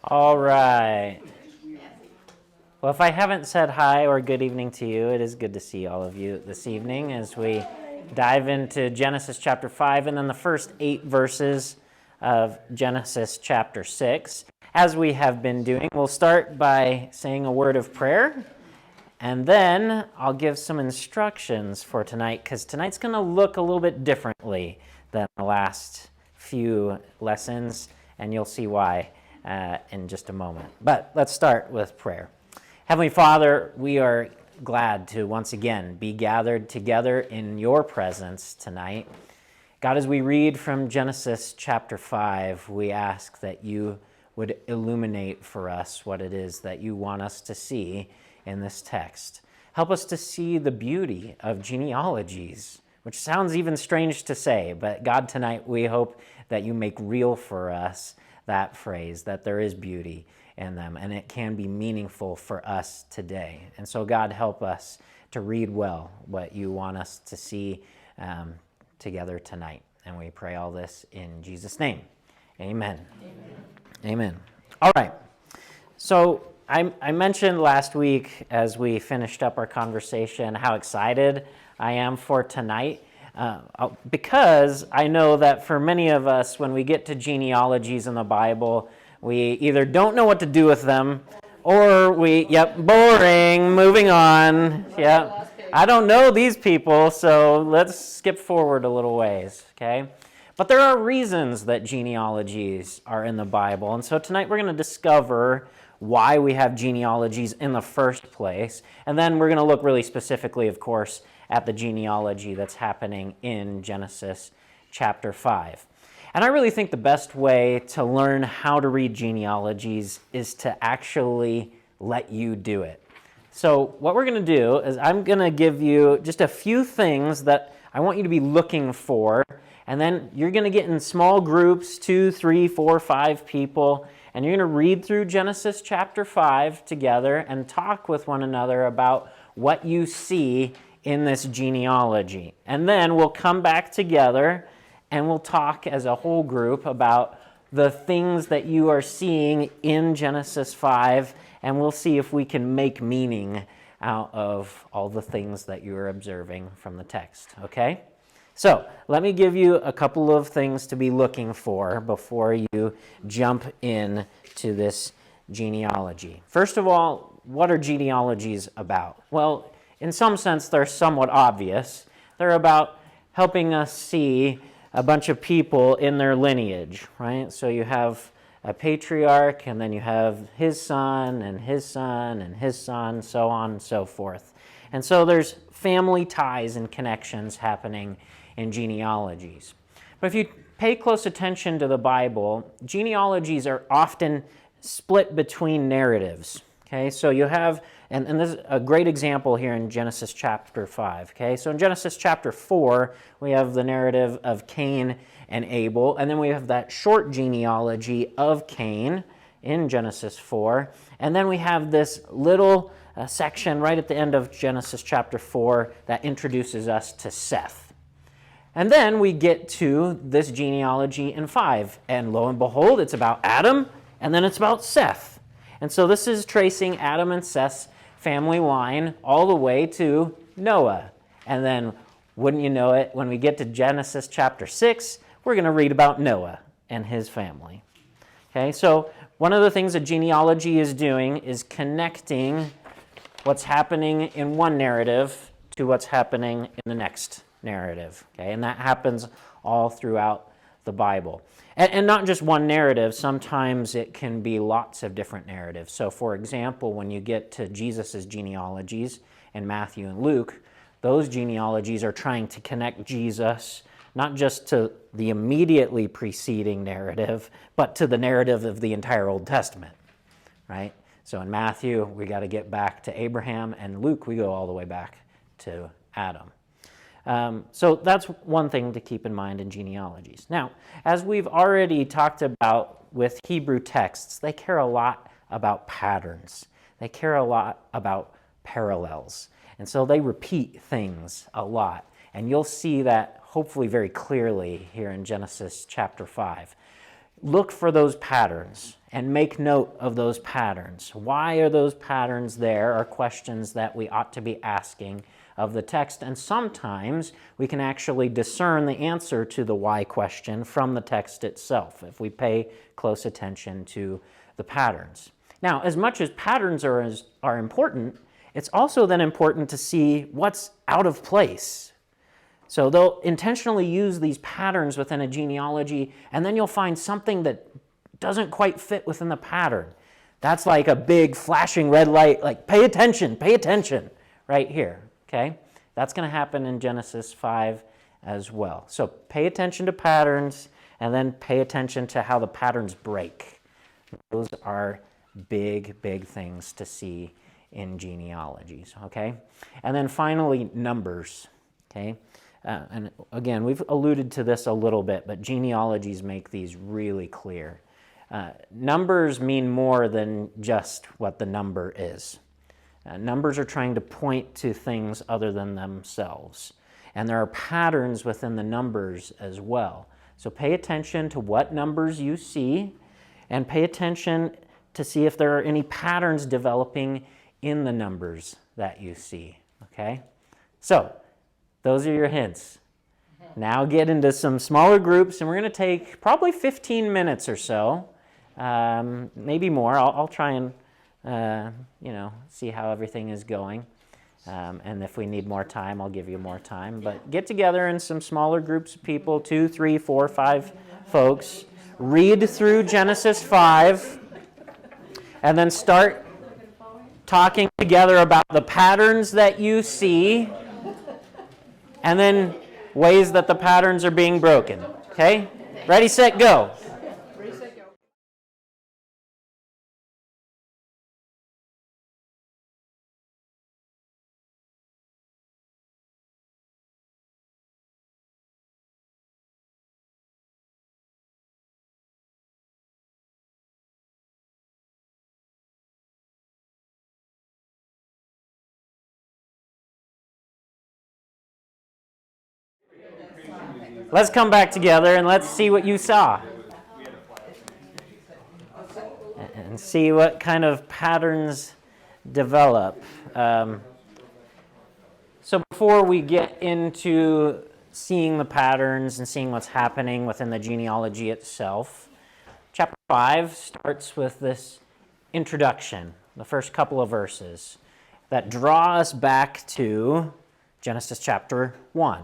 All right. Well, if I haven't said hi or good evening to you, it is good to see all of you this evening as we dive into Genesis chapter 5 and then the first 8 verses of Genesis chapter 6. As we have been doing, we'll start by saying a word of prayer, and then I'll give some instructions for tonight, because tonight's going to look a little bit differently than the last few lessons, and you'll see why in just a moment. But let's start with prayer. Heavenly Father, we are glad to once again be gathered together in your presence tonight. God, as we read from Genesis chapter 5, we ask that you would illuminate for us what it is that you want us to see in this text. Help us to see the beauty of genealogies, which sounds even strange to say, but God, tonight we hope that you make real for us that phrase, that there is beauty in them, and it can be meaningful for us today. And so, God, help us to read well what you want us to see together tonight. And we pray all this in Jesus' name. Amen. Amen. All right. So I mentioned last week as we finished up our conversation how excited I am for tonight. Because I know that for many of us, when we get to genealogies in the Bible, we either don't know what to do with them, or boring, moving on. I don't know these people, so let's skip forward a little ways, okay? But there are reasons that genealogies are in the Bible, and so tonight we're going to discover why we have genealogies in the first place, and then we're going to look really specifically, of course, at the genealogy that's happening in Genesis chapter 5. And I really think the best way to learn how to read genealogies is to actually let you do it. So what we're going to do is I'm going to give you just a few things that I want you to be looking for, and then you're going to get in small groups, 2, 3, 4, 5 people, and you're going to read through Genesis chapter 5 together and talk with one another about what you see in this genealogy. And then we'll come back together and we'll talk as a whole group about the things that you are seeing in Genesis 5, and we'll see if we can make meaning out of all the things that you're observing from the text, okay? So let me give you a couple of things to be looking for before you jump in to this genealogy. First of all, what are genealogies about? Well, in some sense, they're somewhat obvious. They're about helping us see a bunch of people in their lineage, right? So you have a patriarch, and then you have his son, and his son, and his son, so on and so forth. And so there's family ties and connections happening in genealogies. But if you pay close attention to the Bible, genealogies are often split between narratives. Okay, so you have, and this is a great example here in Genesis chapter 5. Okay, so in Genesis chapter 4, we have the narrative of Cain and Abel, and then we have that short genealogy of Cain in Genesis 4, and then we have this little section right at the end of Genesis chapter 4 that introduces us to Seth. And then we get to this genealogy in 5, and lo and behold, it's about Adam, and then it's about Seth. And so this is tracing Adam and Seth's family line all the way to Noah. And then, wouldn't you know it, when we get to Genesis chapter 6, we're going to read about Noah and his family. Okay, so one of the things a genealogy is doing is connecting what's happening in one narrative to what's happening in the next narrative. Okay, and that happens all throughout the Bible. And not just one narrative, sometimes it can be lots of different narratives. So for example, when you get to Jesus' genealogies in Matthew and Luke, those genealogies are trying to connect Jesus not just to the immediately preceding narrative, but to the narrative of the entire Old Testament, right? So in Matthew, we got to get back to Abraham, and Luke, we go all the way back to Adam. So that's one thing to keep in mind in genealogies. Now, as we've already talked about with Hebrew texts, they care a lot about patterns. They care a lot about parallels. And so they repeat things a lot. And you'll see that hopefully very clearly here in Genesis chapter 5. look for those patterns and make note of those patterns. Why are those patterns there are questions that we ought to be asking of the text, and sometimes we can actually discern the answer to the why question from the text itself if we pay close attention to the patterns. Now, as much as patterns are important, it's also then important to see what's out of place. So they'll intentionally use these patterns within a genealogy, and then you'll find something that doesn't quite fit within the pattern. That's like a big flashing red light, like pay attention, right here, okay? That's going to happen in Genesis 5 as well. So pay attention to patterns, and then pay attention to how the patterns break. Those are big, big things to see in genealogies, okay? And then finally, numbers, okay? And again, we've alluded to this a little bit, but genealogies make these really clear. Numbers mean more than just what the number is. Numbers are trying to point to things other than themselves. And there are patterns within the numbers as well. So pay attention to what numbers you see, and pay attention to see if there are any patterns developing in the numbers that you see, okay? So, those are your hints. Now get into some smaller groups, and we're going to take probably 15 minutes or so, maybe more. I'll try and, see how everything is going. And if we need more time, I'll give you more time. But get together in some smaller groups of people, 2, 3, 4, 5 folks. Read through Genesis 5. And then start talking together about the patterns that you see, and then ways that the patterns are being broken. Okay? Ready, set, go. Let's come back together and let's see what you saw. And see what kind of patterns develop. So before we get into seeing the patterns and seeing what's happening within the genealogy itself, chapter 5 starts with this introduction, the first couple of verses that draw us back to Genesis chapter 1.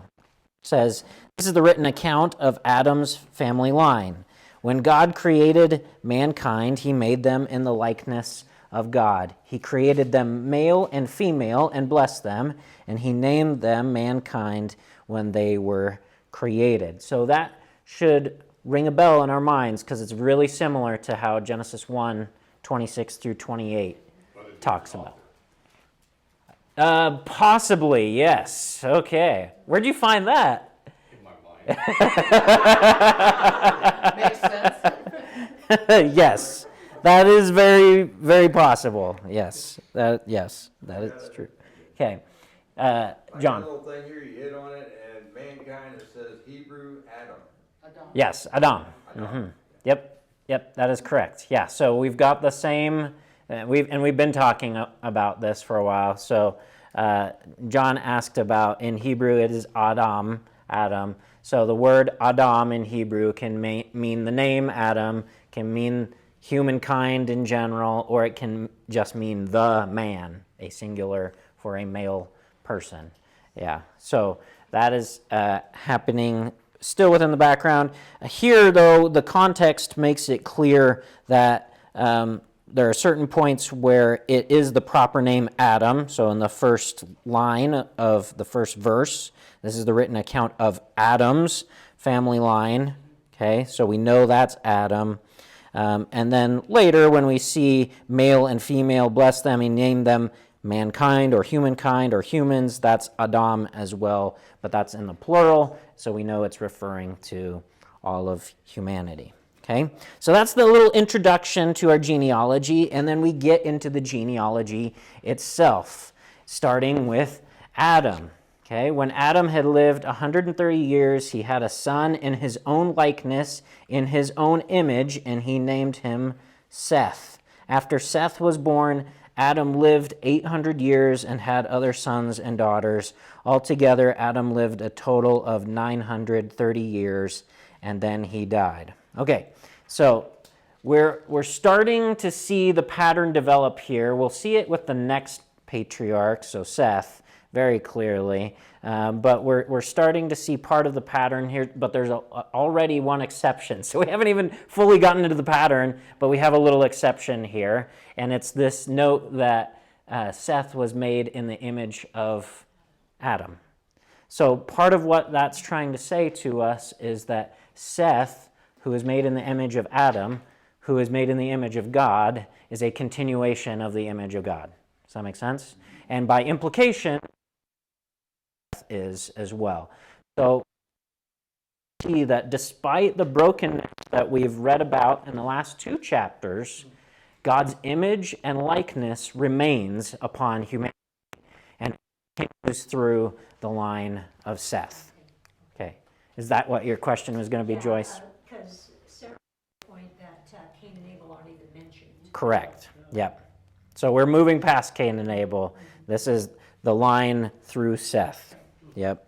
It says, "This is the written account of Adam's family line. When God created mankind, he made them in the likeness of God. He created them male and female and blessed them, and he named them mankind when they were created." So that should ring a bell in our minds because it's really similar to how Genesis 1, 26 through 28 talks about. Possibly, yes. Okay. Where'd you find that? In my mind. Makes sense. Yes. That is very, very possible. Yes. That is true. Okay. John. A little thing here, you hit on it, and mankind, it says Hebrew Adam. Yes, Adam. Mm-hmm. Yep, that is correct. Yeah, so we've got the same, we've been talking about this for a while. So John asked about, in Hebrew it is Adam. So the word Adam in Hebrew can mean the name Adam, can mean humankind in general, or it can just mean the man, a singular for a male person. Yeah, so that is happening still within the background. Here, though, the context makes it clear that there are certain points where it is the proper name Adam. So in the first line of the first verse, this is the written account of Adam's family line. Okay, so we know that's Adam. And then later, when we see male and female, bless them, he named them mankind or humankind or humans, that's Adam as well, but that's in the plural, so we know it's referring to all of humanity. Okay, so that's the little introduction to our genealogy, and then we get into the genealogy itself, starting with Adam. Okay, when Adam had lived 130 years, he had a son in his own likeness, in his own image, and he named him Seth. After Seth was born, Adam lived 800 years and had other sons and daughters. Altogether, Adam lived a total of 930 years, and then he died. Okay, so we're starting to see the pattern develop here. We'll see it with the next patriarch, so Seth, very clearly. But we're starting to see part of the pattern here, but there's already one exception. So we haven't even fully gotten into the pattern, but we have a little exception here. And it's this note that Seth was made in the image of Adam. So part of what that's trying to say to us is that Seth, who is made in the image of Adam, who is made in the image of God, is a continuation of the image of God. Does that make sense? And by implication, is as well. So see that despite the brokenness that we've read about in the last 2 chapters, God's image and likeness remains upon humanity and continues through the line of Seth. Okay, is that what your question was going to be, Joyce? Because Sarah's point that Cain and Abel aren't even mentioned. Correct. Yep. So we're moving past Cain and Abel. This is the line through Seth. Yep.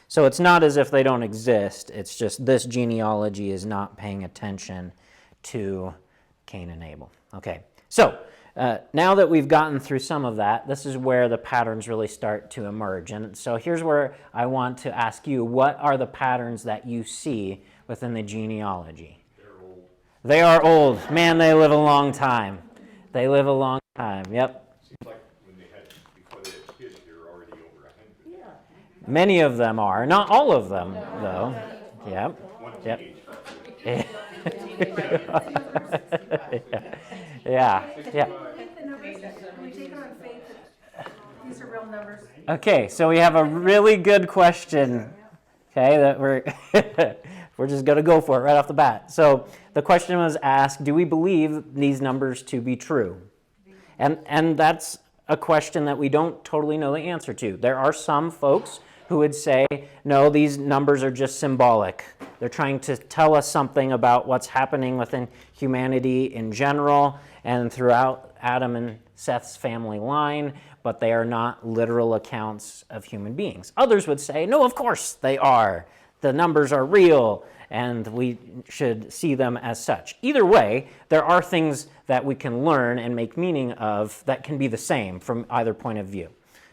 So it's not as if they don't exist. It's just this genealogy is not paying attention to Cain and Abel. Okay. So now that we've gotten through some of that, this is where the patterns really start to emerge. And so here's where I want to ask you, what are the patterns that you see within the genealogy? They're old. They are old. Man, they live a long time. They live a long time. Yep. Seems like before they had kids, they were already over 100. Yeah. Many of them are. Not all of them, though. Yep. One Yep. teenage. Yeah. Take the numbers, can we take it on faith that these are real numbers? Okay, so we have a really good question. Okay, that we're just going to go for it right off the bat. So the question was asked, do we believe these numbers to be true? And that's a question that we don't totally know the answer to. There are some folks who would say, no, these numbers are just symbolic. They're trying to tell us something about what's happening within humanity in general and throughout Adam and Seth's family line, but they are not literal accounts of human beings. Others would say, no, of course they are. The numbers are real, and we should see them as such. Either way, there are things that we can learn and make meaning of that can be the same from either point of view.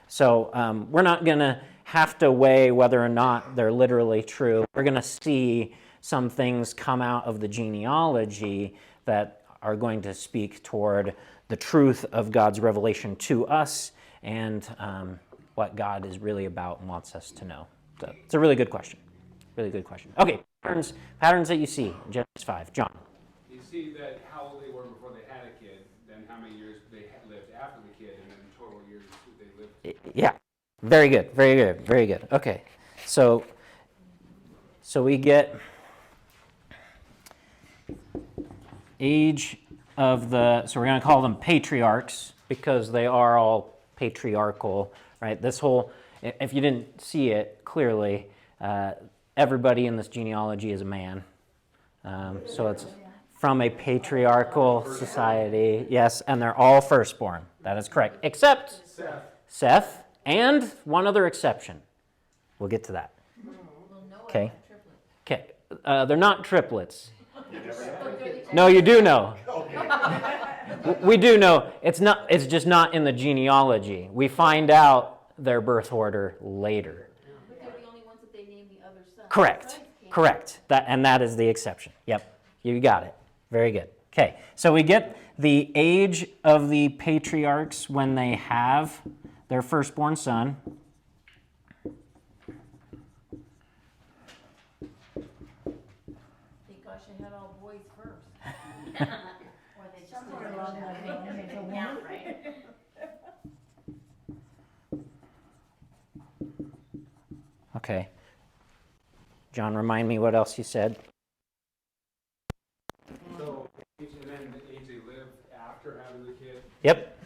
So we're not going to have to weigh whether or not they're literally true. We're going to see some things come out of the genealogy that are going to speak toward the truth of God's revelation to us and what God is really about and wants us to know. So it's a really good question. Really good question. Okay, patterns that you see in Genesis 5. John. You see that how old they were before they had a kid, then how many years they lived after the kid, and then the total years they lived. Yeah, very good, very good, very good. Okay, so we get age of the, so we're going to call them patriarchs because they are all patriarchal, right? This whole, if you didn't see it clearly, everybody in this genealogy is a man. So it's from a patriarchal society, yes, and they're all firstborn. That is correct, except Seth, and one other exception. We'll get to that. Okay. Okay. They're not triplets. No, you do know. We do know. It's just not in the genealogy. We find out their birth order later. But they're the only ones that they name the other son. Correct. That is the exception. Yep. You got it. Very good. Okay. So we get the age of the patriarchs when they have their firstborn son. Thank gosh they had all boys first. Or they just Somewhere along that line, it's a woman. right? Okay. John, remind me what else you said. So, and then the age they lived after having the kid, Yep.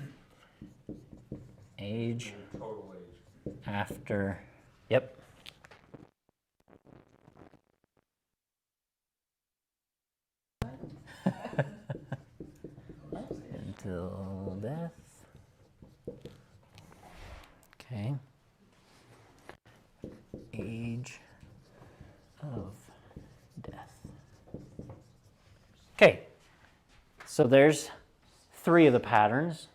Age and total age. after, yep. Until death. Okay. Age of death. Okay. So there's 3 of the patterns.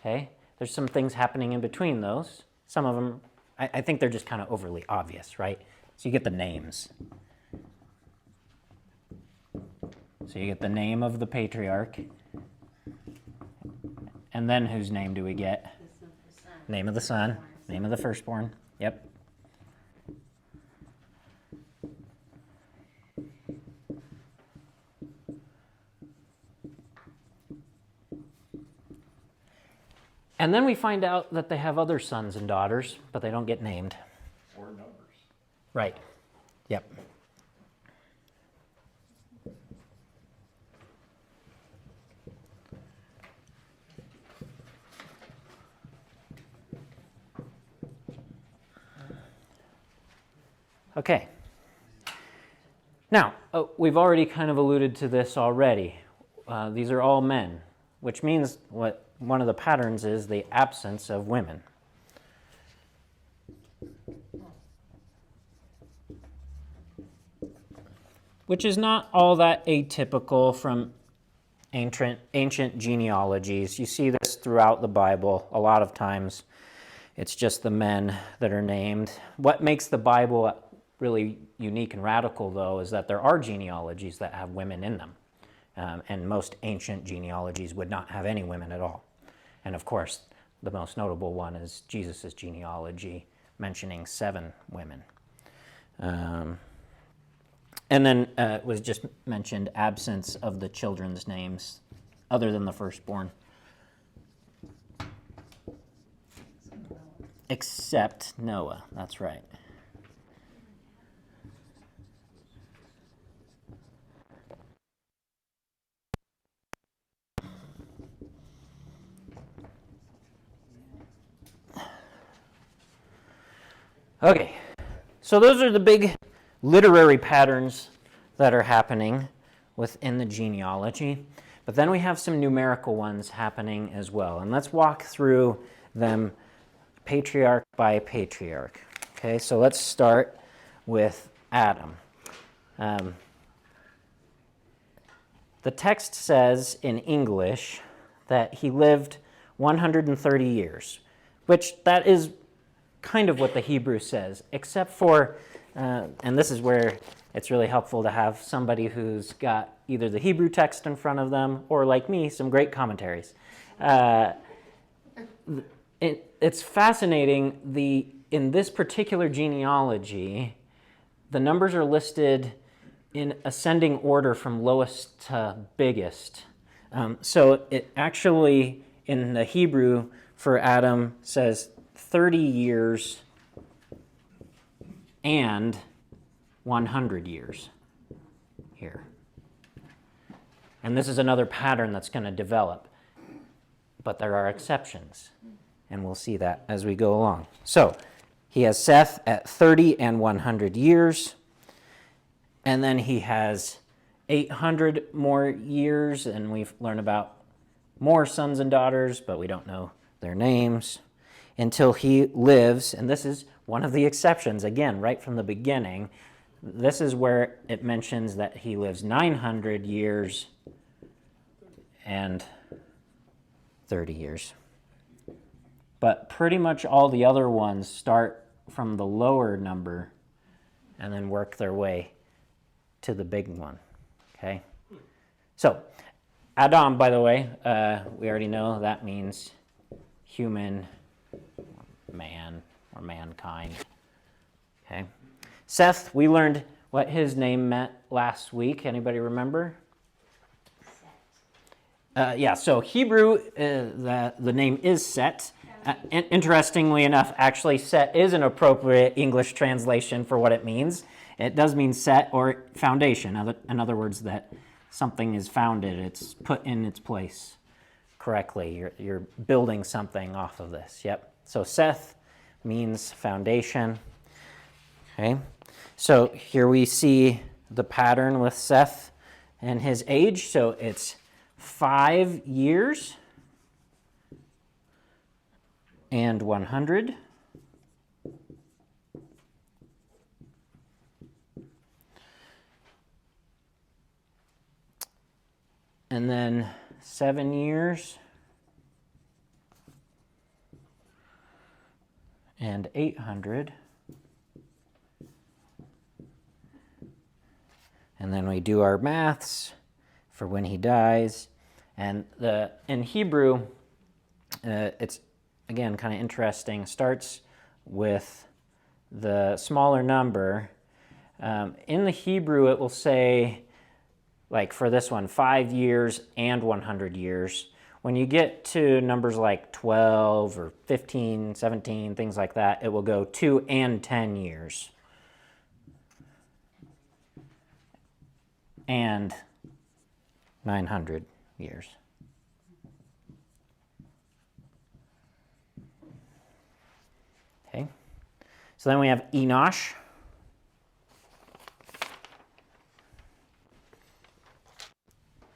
Okay. There's some things happening in between those. Some of them, I think they're just kind of overly obvious, right? So you get the names. So you get the name of the patriarch. And then whose name do we get? Name of the son. Name of the firstborn. Yep. And then we find out that they have other sons and daughters, but they don't get named. Or numbers. Right. Yep. Okay. Now, we've already kind of alluded to this already. These are all men, which means what one of the patterns is the absence of women. Which is not all that atypical from ancient genealogies. You see this throughout the Bible a lot of times. It's just the men that are named. What makes the Bible really unique and radical, though, is that there are genealogies that have women in them. And most ancient genealogies would not have any women at all. And of course, the most notable one is Jesus' genealogy, mentioning 7 women. And then it was just mentioned absence of the children's names other than the firstborn. Except Noah, that's right. Okay, so those are the big literary patterns that are happening within the genealogy. But then we have some numerical ones happening as well. And let's walk through them patriarch by patriarch. Okay, so let's start with Adam. The text says in English that he lived 130 years, which that is kind of what the Hebrew says, except for, and this is where it's really helpful to have somebody who's got either the Hebrew text in front of them or, like me, some great commentaries. It's fascinating. In this particular genealogy, the numbers are listed in ascending order from lowest to biggest. So it actually, in the Hebrew for Adam, says 30 years and 100 years here. And this is another pattern that's going to develop. But there are exceptions. And we'll see that as we go along. So he has Seth at 30 and 100 years. And then he has 800 more years. And we've learned about more sons and daughters, but we don't know their names. Until he lives, and this is one of the exceptions, again, right from the beginning. This is where it mentions that he lives 900 years and 30 years. But pretty much all the other ones start from the lower number and then work their way to the big one, okay? So, Adam, by the way, we already know that means human, man, or mankind, okay? Seth, we learned what his name meant last week. Anybody remember? So Hebrew, the name is Set. Interestingly enough, actually, Set is an appropriate English translation for what it means. It does mean set or foundation. In other words, that something is founded. It's put in its place correctly. You're building something off of this. Yep. So Seth means foundation. Okay, so here we see the pattern with Seth and his age. So it's 5 years and 100. And then 7 years and 800. And then we do our maths for when he dies. And in Hebrew, it's, again, kind of interesting. Starts with the smaller number. In the Hebrew, it will say, like for this one, 5 years and 100 years. When you get to numbers like 12 or 15, 17, things like that, it will go 2 and 10 years. And 900 years. Okay. So then we have Enosh.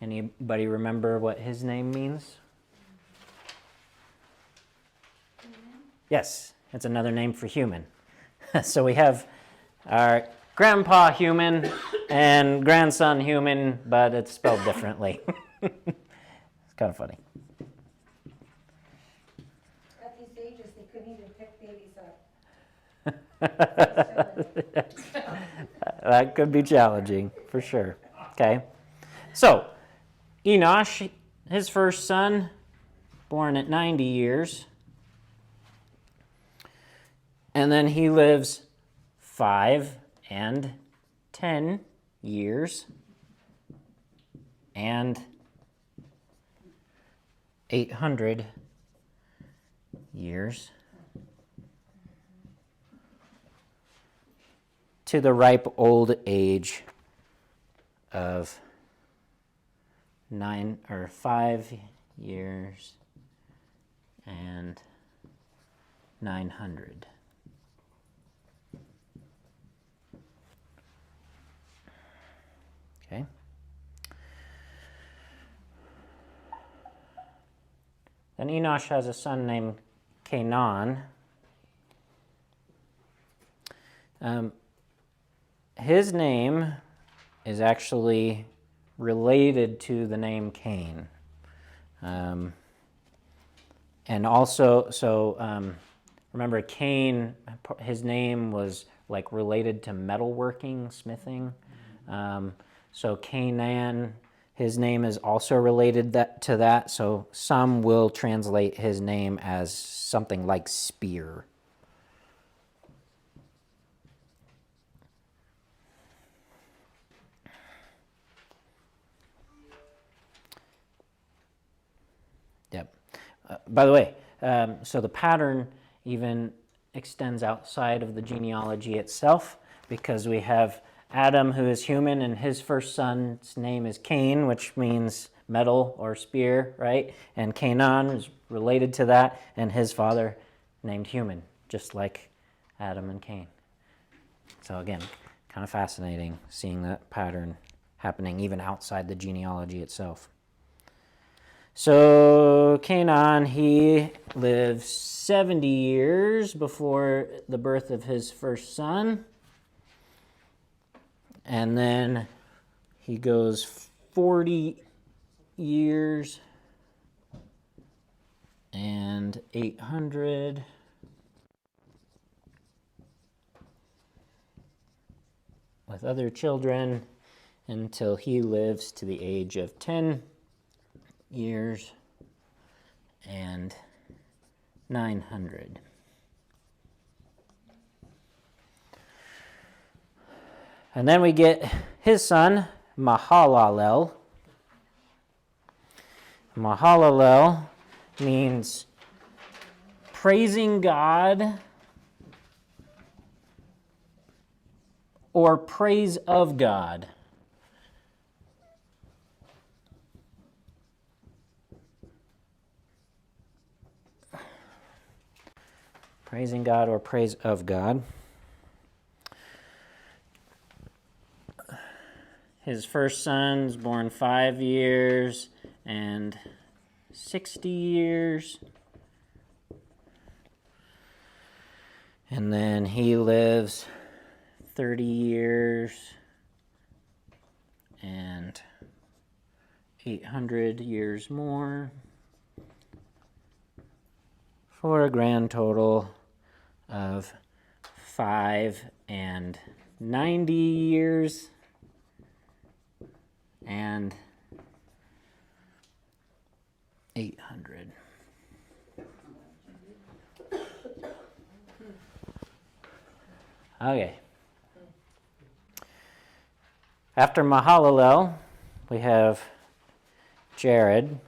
Anybody remember what his name means? Yes, it's another name for human. So we have our grandpa human and grandson human, but it's spelled differently. It's kind of funny. At these ages, they couldn't even pick babies up. That could be challenging, for sure. Okay. So, Enosh, his first son, born at 90 years. And then he lives 5 and 10 years and 800 years to the ripe old age of 5 years and 900. Okay. Then Enosh has a son named Canaan. His name is actually related to the name Cain. And also, remember Cain, his name was like related to metalworking, smithing. So Canaan, his name is also related to that. So some will translate his name as something like spear. Yep. By the way, so the pattern even extends outside of the genealogy itself, because we have Adam, who is human, and his first son's name is Cain, which means metal or spear, right? And Canaan is related to that, and his father named human, just like Adam and Cain. So again, kind of fascinating seeing that pattern happening even outside the genealogy itself. So Canaan, he lives 70 years before the birth of his first son. And then he goes 40 years and 800. With other children until he lives to the age of 10 years and 900. And then we get his son, Mahalalel. Mahalalel means praising God or praise of God. praising God or praise of God. His first son was born 5 years and 60 years. And then he lives 30 years and 800 years more, for a grand total of 590 years and 800. Okay. After Mahalalel, we have Jared.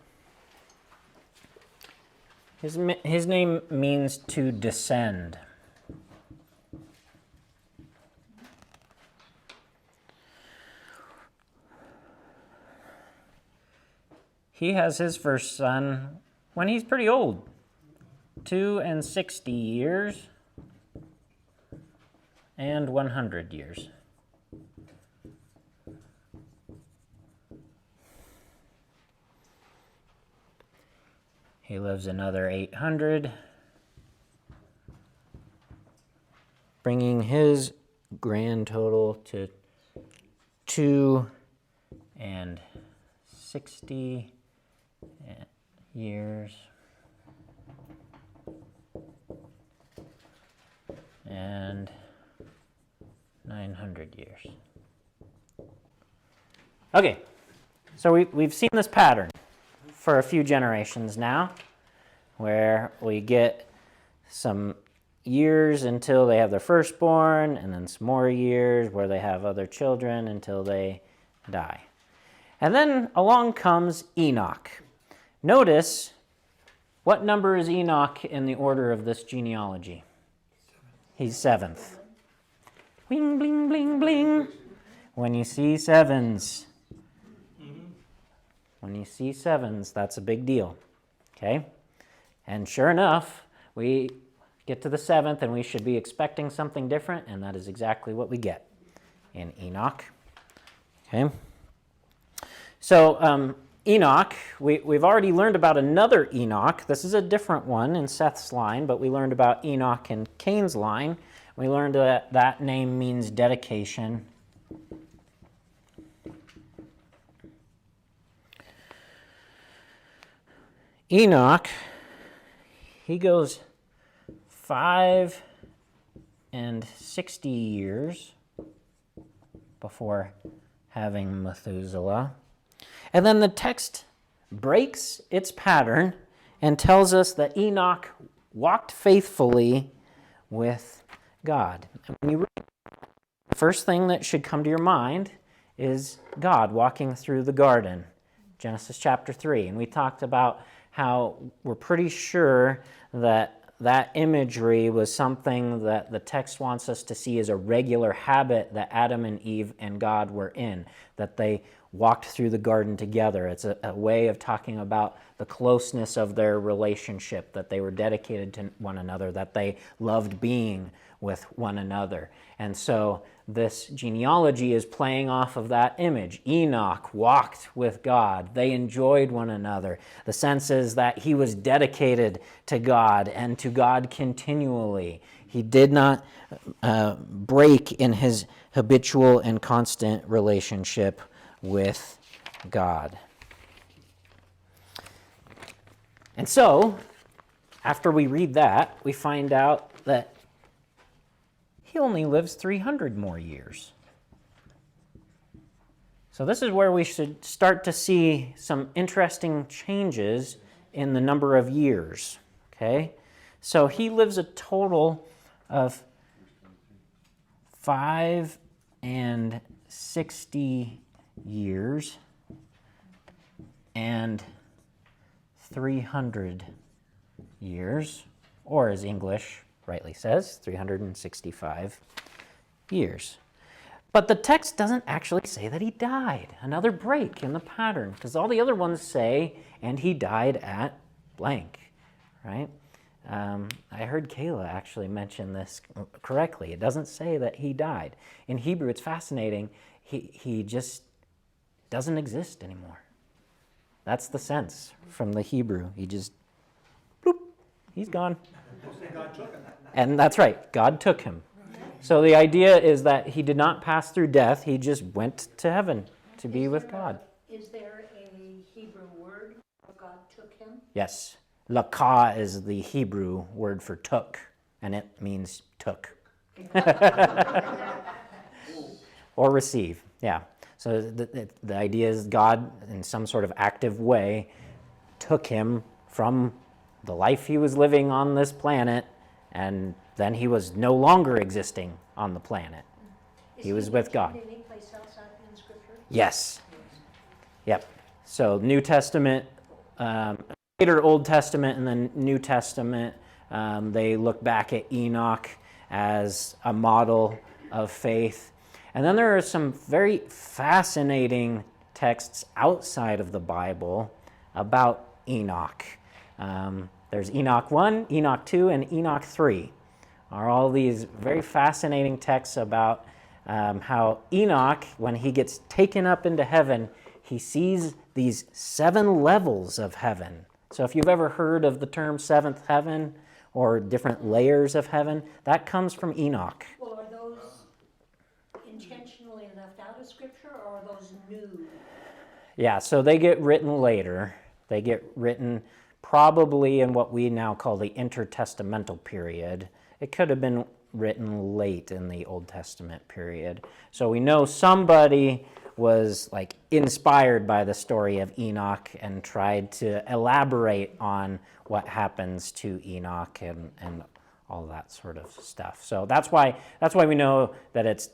His name means to descend. He has his first son when he's pretty old, 2 and 60 years and 100 years. He lives another 800, bringing his grand total to 2 and 60 years and 900 years. Okay, so we've seen this pattern for a few generations now, where we get some years until they have their firstborn, and then some more years where they have other children until they die. And then along comes Enoch. Notice, what number is Enoch in the order of this genealogy? He's 7th. Bling, bling, bling, bling. When you see sevens, that's a big deal. Okay? And sure enough, we get to the 7th and we should be expecting something different, and that is exactly what we get in Enoch. Okay? So Enoch, we've already learned about another Enoch. This is a different one in Seth's line, but we learned about Enoch in Cain's line. We learned that that name means dedication. Enoch, he goes 5 and 60 years before having Methuselah. And then the text breaks its pattern and tells us that Enoch walked faithfully with God. And when you read, the first thing that should come to your mind is God walking through the garden, Genesis chapter 3. And we talked about how we're pretty sure that that imagery was something that the text wants us to see as a regular habit that Adam and Eve and God were in, that they walked through the garden together. It's a way of talking about the closeness of their relationship, that they were dedicated to one another, that they loved being with one another. And so this genealogy is playing off of that image. Enoch walked with God. They enjoyed one another. The sense is that he was dedicated to God and to God continually. He did not break in his habitual and constant relationship with God. And so, after we read that, we find out that he only lives 300 more years. So this is where we should start to see some interesting changes in the number of years. Okay? So he lives a total of 5 and 60 years and 300 years, or as English rightly says, 365 years. But the text doesn't actually say that he died. Another break in the pattern, because all the other ones say, and he died at blank, right? I heard Kayla actually mention this correctly. It doesn't say that he died. In Hebrew, it's fascinating. He just doesn't exist anymore. That's the sense from the Hebrew. He just, bloop, he's gone. And that's right, God took him. So the idea is that he did not pass through death. He just went to heaven to be with God. Is there a Hebrew word for God took him? Yes. Lakah is the Hebrew word for took, and it means took. Or receive, yeah. So the idea is God, in some sort of active way, took him from the life he was living on this planet, and then he was no longer existing on the planet. He was with God. Any place else out in Scripture? Yes. Yep. So New Testament, later Old Testament and then New Testament, they look back at Enoch as a model of faith. And then there are some very fascinating texts outside of the Bible about Enoch. There's Enoch 1, Enoch 2, and Enoch 3. Are all these very fascinating texts about how Enoch, when he gets taken up into heaven, he sees these 7 levels of heaven. So if you've ever heard of the term seventh heaven or different layers of heaven, that comes from Enoch. Well, are those intentionally left out of Scripture, or are those new? Yeah, so they get written later. They get written probably in what we now call the intertestamental period. It could have been written late in the Old Testament period. So we know somebody was like inspired by the story of Enoch and tried to elaborate on what happens to Enoch and all that sort of stuff. So that's why we know that it's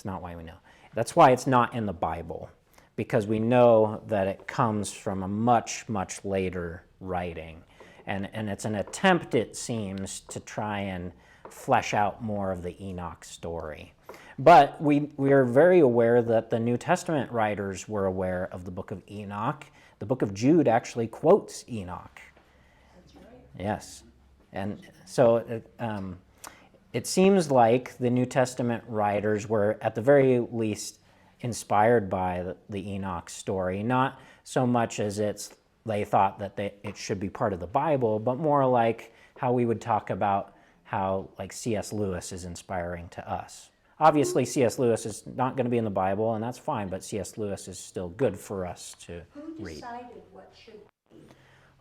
not why we know. That's why it's not in the Bible, because we know that it comes from a much, much later writing. And it's an attempt, it seems, to try and flesh out more of the Enoch story. But we are very aware that the New Testament writers were aware of the book of Enoch. The book of Jude actually quotes Enoch. That's right. Yes. And so it seems like the New Testament writers were, at the very least, inspired by the Enoch story, not so much as they thought that it should be part of the Bible, but more like how we would talk about how like C.S. Lewis is inspiring to us. Obviously, C.S. Lewis is not going to be in the Bible, and that's fine, but C.S. Lewis is still good for us to Who read. decided what should be?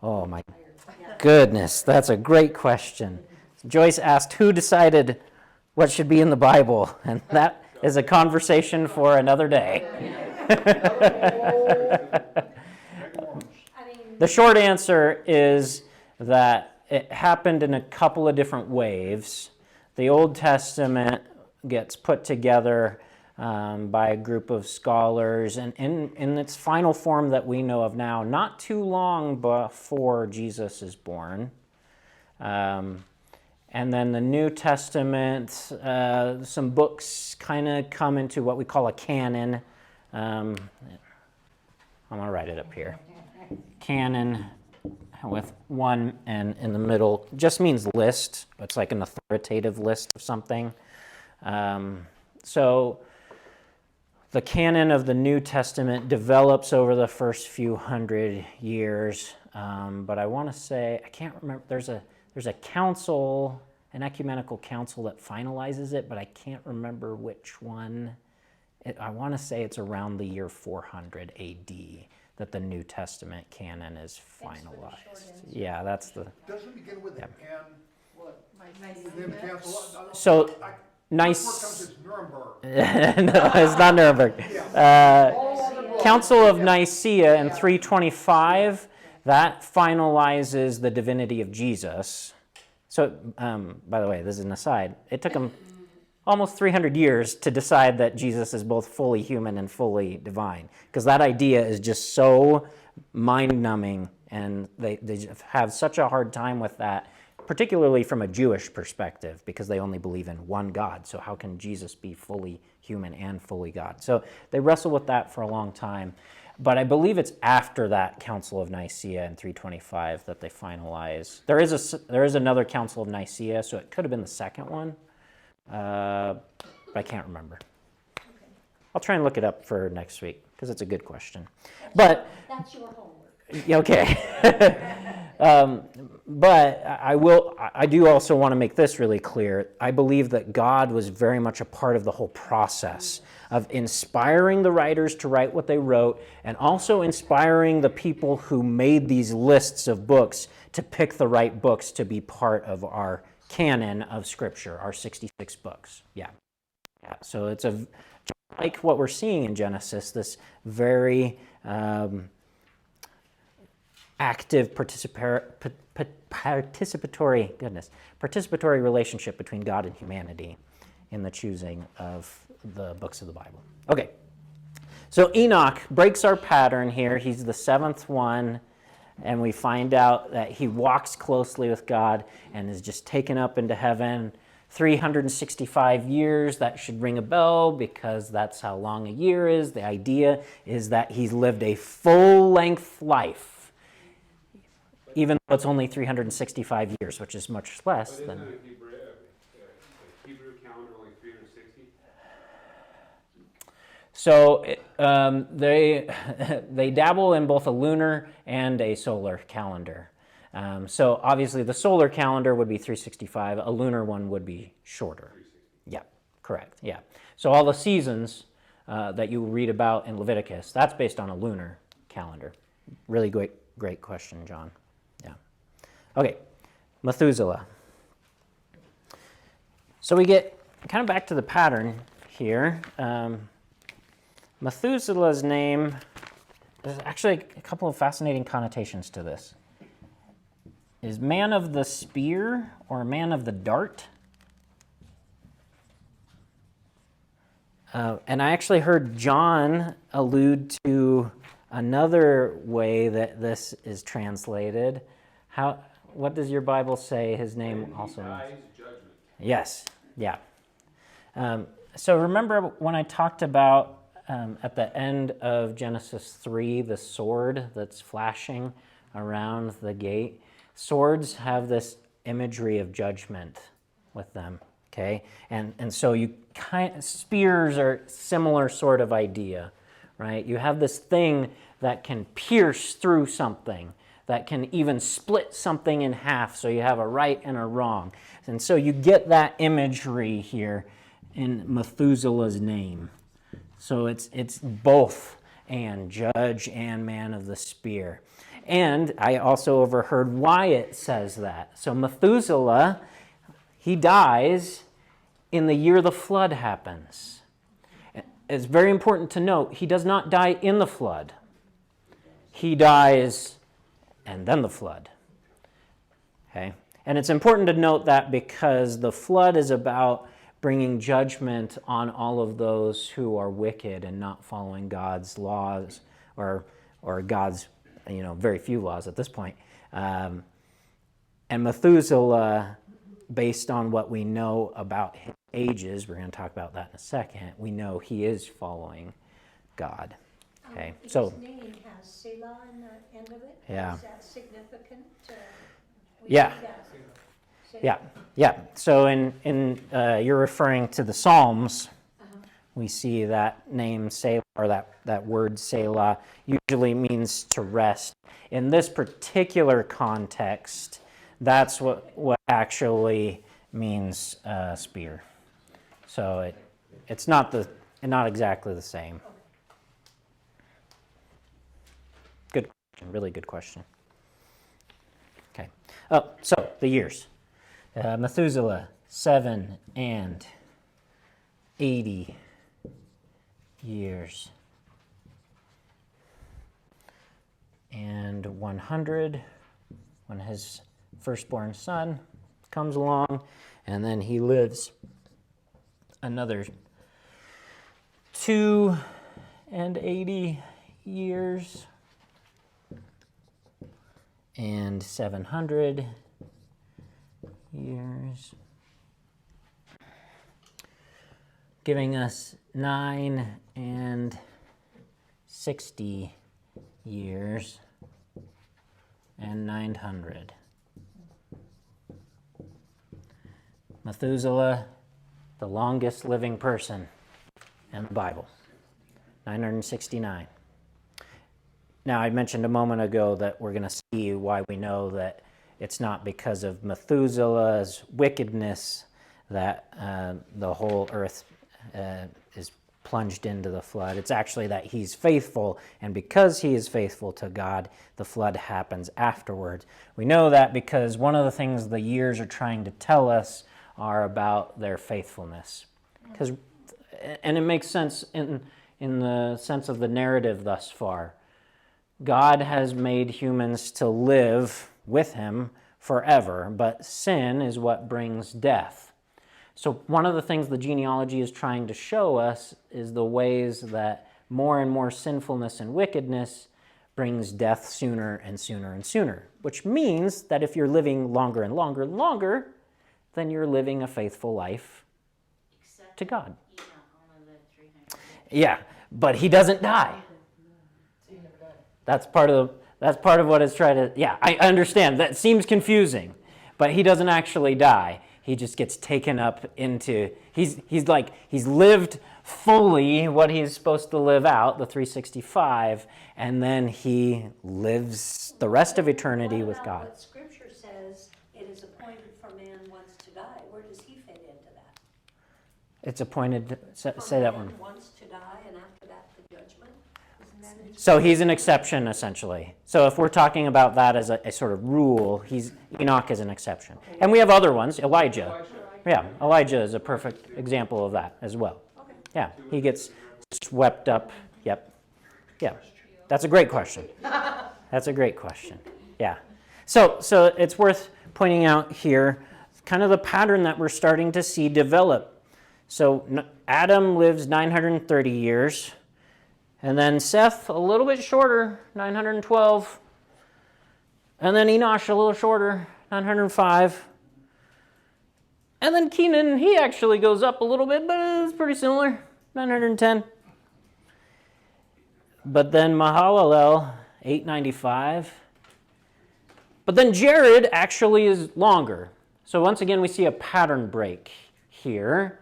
Oh my goodness, that's a great question. Joyce asked who decided what should be in the Bible, and that is a conversation for another day. The short answer is that it happened in a couple of different waves. The Old Testament gets put together by a group of scholars, and in its final form that we know of now, not too long before Jesus is born. And then the New Testament, some books kind of come into what we call a canon. I'm going to write it up here. Canon with one and in the middle just means list. It's like an authoritative list of something. So the canon of the New Testament develops over the first few hundred years. But I want to say, I can't remember, there's a council, an ecumenical council that finalizes it, but I can't remember which one. I want to say it's around the year 400 AD that the New Testament canon is finalized. Yeah, that's the... Doesn't it begin with an N? What, Then cancel. So, Before it nice... comes to Nuremberg. No, it's not Nuremberg. Council of Nicaea in 325, that finalizes the divinity of Jesus. So, by the way, this is an aside. It took them almost 300 years to decide that Jesus is both fully human and fully divine, because that idea is just so mind-numbing, and they have such a hard time with that, particularly from a Jewish perspective, because they only believe in one God. So how can Jesus be fully human and fully God? So they wrestle with that for a long time. But I believe it's after that Council of Nicaea in 325 that they finalize. There is another Council of Nicaea, so it could have been the second one, but I can't remember. I'll try and look it up for next week because it's a good question. But That's your homework. okay. But I do also want to make this really clear. I believe that God was very much a part of the whole process of inspiring the writers to write what they wrote, and also inspiring the people who made these lists of books to pick the right books to be part of our canon of Scripture, our 66 books. Yeah. So it's like what we're seeing in Genesis, this very active participatory relationship between God and humanity in the choosing of the books of the Bible. Okay, so Enoch breaks our pattern here. He's the seventh one, and we find out that he walks closely with God and is just taken up into heaven. 365 years, that should ring a bell because that's how long a year is. The idea is that he's lived a full-length life, even though it's only 365 years, which is much less But than... isn't the Hebrew calendar only 360? So they dabble in both a lunar and a solar calendar. So obviously the solar calendar would be 365. A lunar one would be shorter. 360. Yeah, correct. Yeah. So all the seasons that you read about in Leviticus, that's based on a lunar calendar. Really great question, John. Yeah. Okay, Methuselah. So we get kind of back to the pattern here. Methuselah's name, there's actually a couple of fascinating connotations to this. Is man of the spear or man of the dart? And I actually heard John allude to another way that this is translated. What does your Bible say his name And also he means? dies judgment. Yes, yeah. So remember when I talked about at the end of Genesis 3, the sword that's flashing around the gate? Swords have this imagery of judgment with them, okay? And so spears are similar sort of idea, right? You have this thing that can pierce through something, that can even split something in half, so you have a right and a wrong. And so you get that imagery here in Methuselah's name. So it's both and judge and man of the spear. And I also overheard why it says that. So Methuselah, he dies in the year the flood happens. It's very important to note, he does not die in the flood. He dies and then the flood. Okay? And it's important to note that because the flood is about bringing judgment on all of those who are wicked and not following God's laws or God's, very few laws at this point. And Methuselah, based on what we know about his ages, we're going to talk about that in a second, we know he is following God. Okay, so His name has Selah in the end of it. Yeah. Is that significant? We Yeah. see that. yeah. So in you're referring to the Psalms. We see that name Selah, or that word Selah, usually means to rest. In this particular context, that's what actually means spear. So it's not exactly the same. Good question, really good question. Okay. Oh, so the years. Methuselah, 780 years. And 100 when his firstborn son comes along, and then he lives another 280 years, and 700 years, giving us 960 years and 900. Methuselah, the longest living person in the Bible, 969. Now, I mentioned a moment ago that we're going to see why we know that it's not because of Methuselah's wickedness that the whole earth is plunged into the flood. It's actually that he's faithful, and because he is faithful to God, the flood happens afterwards. We know that because one of the things the years are trying to tell us are about their faithfulness. And it makes sense in the sense of the narrative thus far. God has made humans to live with him forever, but sin is what brings death. So one of the things the genealogy is trying to show us is the ways that more and more sinfulness and wickedness brings death sooner and sooner and sooner, which means that if you're living longer and longer and longer, then you're living a faithful life to God. Enoch only lived 300 years. Yeah, but he doesn't die. That's part of what it's trying to. Yeah, I understand. That seems confusing, but he doesn't actually die. He just gets taken up into. He's lived fully what he's supposed to live out, the 365, and then he lives the rest of eternity with God. What Scripture says, it is appointed for man once to die. Where does he fit into that? It's appointed. Say For that man one. once to die, and after that the judgment. Isn't that So he's an exception, essentially. So if we're talking about that as a sort of rule, Enoch is an exception. And we have other ones, Elijah. Yeah, Elijah is a perfect example of that as well. Yeah, he gets swept up. Yep. Yeah, that's a great question. That's a great question. Yeah. So it's worth pointing out here kind of the pattern that we're starting to see develop. So Adam lives 930 years. And then Seth, a little bit shorter, 912. And then Enosh, a little shorter, 905. And then Kenan, he actually goes up a little bit, but it's pretty similar, 910. But then Mahalalel, 895. But then Jared actually is longer. So once again, we see a pattern break here.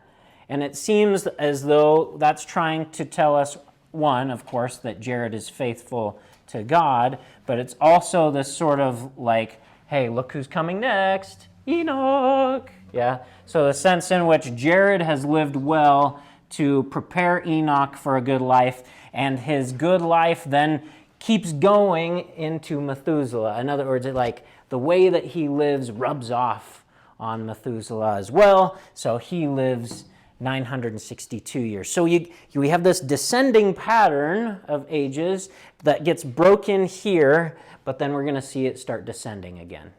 And it seems as though that's trying to tell us, one, of course, that Jared is faithful to God, but it's also this sort of like, hey, look who's coming next, Enoch. Yeah. So the sense in which Jared has lived well to prepare Enoch for a good life, and his good life then keeps going into Methuselah. In other words, the way that he lives rubs off on Methuselah as well. So he lives 962 years. So we have this descending pattern of ages that gets broken here, but then we're going to see it start descending again.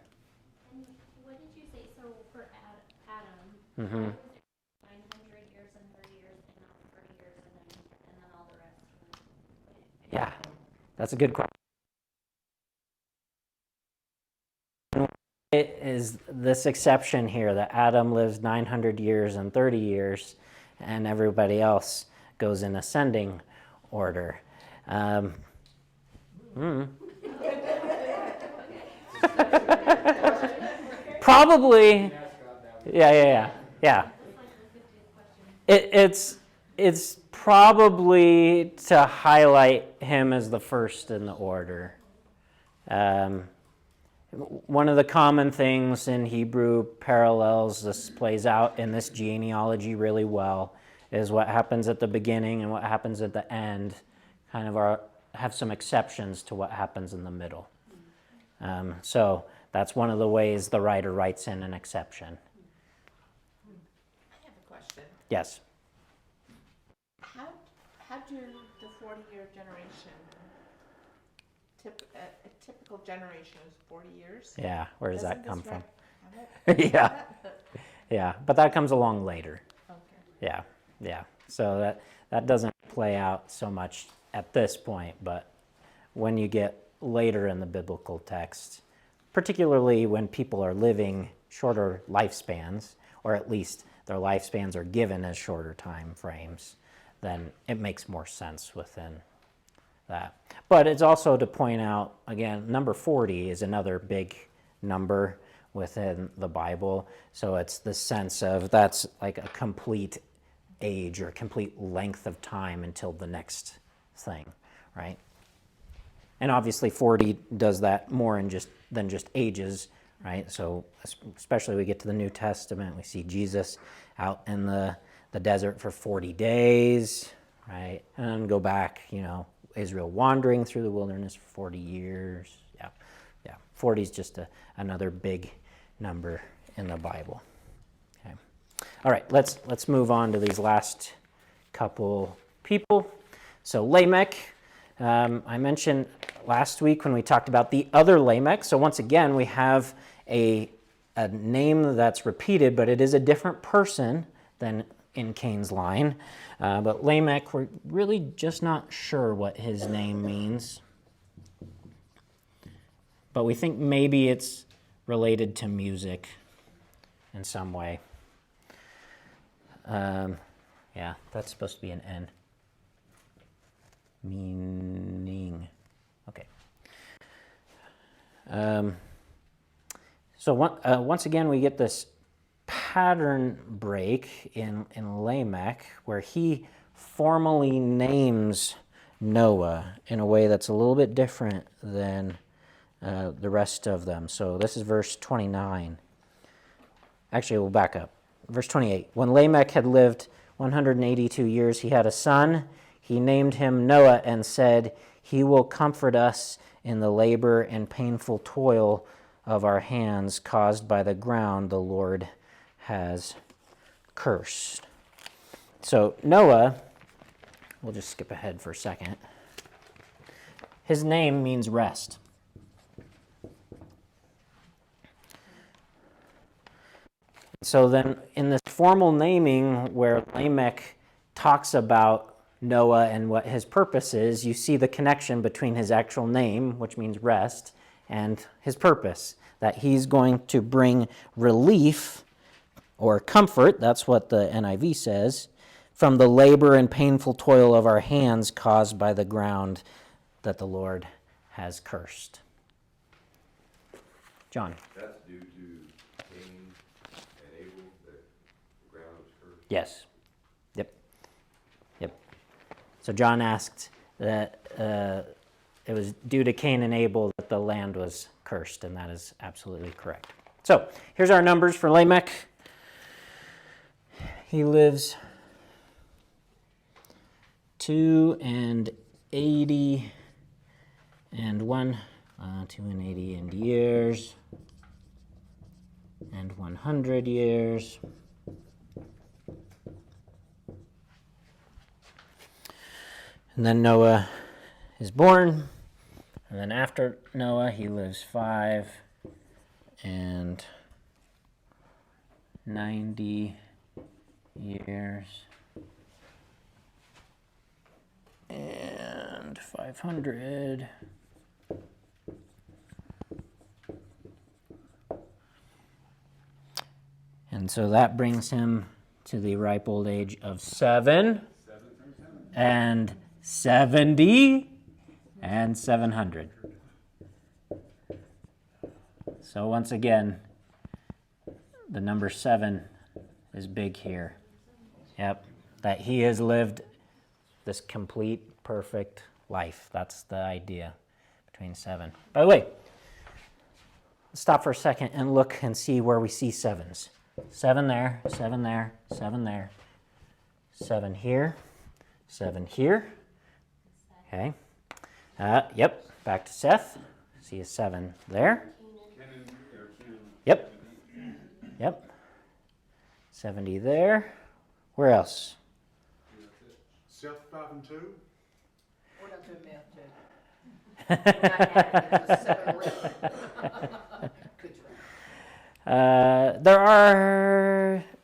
And what did you say? So for Adam, Mm-hmm. 900 years and 30 years, and not 30 years, and then all the rest. Yeah, that's a good question. It is this exception here that Adam lives 900 years and 30 years, and everybody else goes in ascending order. Probably, yeah. It's probably to highlight him as the first in the order. One of the common things in Hebrew parallels, this plays out in this genealogy really well, is what happens at the beginning and what happens at the end kind of have some exceptions to what happens in the middle. So that's one of the ways the writer writes in an exception. I have a question. Yes. How do the 40-year generation, a typical generation is 40 years? Yeah, where does that come Doesn't from? this Yeah. Yeah, but that comes along later. Okay. Yeah. So that doesn't play out so much at this point, but when you get later in the biblical text, particularly when people are living shorter lifespans, or at least their lifespans are given as shorter time frames, then it makes more sense within that. But it's also to point out, again, number 40 is another big number within the Bible. So it's the sense of that's like a complete age or a complete length of time until the next thing, right? And obviously 40 does that more than just ages, right? So especially we get to the New Testament, we see Jesus out in the desert for 40 days, right? And then go back, Israel wandering through the wilderness for 40 years. Yeah. 40 is just another big number in the Bible. Okay. All right, let's move on to these last couple people. So Lamech, I mentioned last week when we talked about the other Lamech. So once again, we have a name that's repeated, but it is a different person than in Cain's line. But Lamech, we're really just not sure what his name means. But we think maybe it's related to music in some way. Yeah, that's supposed to be an N. Meaning. Okay. So once again, we get this pattern break in Lamech where he formally names Noah in a way that's a little bit different than the rest of them. So this is verse 29. Actually, we'll back up. Verse 28. When Lamech had lived 182 years, he had a son. He named him Noah and said, "He will comfort us in the labor and painful toil of our hands caused by the ground the Lord has cursed." So Noah, we'll just skip ahead for a second. His name means rest. So then in this formal naming where Lamech talks about Noah and what his purpose is, you see the connection between his actual name, which means rest, and his purpose, that he's going to bring relief or comfort, that's what the NIV says, from the labor and painful toil of our hands caused by the ground that the Lord has cursed. John. That's due to Cain and Abel, that the ground was cursed? Yes. Yep. So John asked that it was due to Cain and Abel that the land was cursed, and that is absolutely correct. So here's our numbers for Lamech. He lives 280 and 280 and years and 100 years. And then Noah is born, and then after Noah he lives 590 years and 500. And so that brings him to the ripe old age of 7 and 70 and 700. So once again, the number 7 is big here. Yep, that he has lived this complete, perfect life. That's the idea between 7. By the way, let's stop for a second and look and see where we see 7s. 7 there, 7 there, 7 there, 7 here, 7 here. Okay. Yep, back to Seth. See a 7 there. Yep. 70 there. Where else? Seth 5 and 2. We're not doing math, Jed. We're not adding, it's a 7 ring. Good try.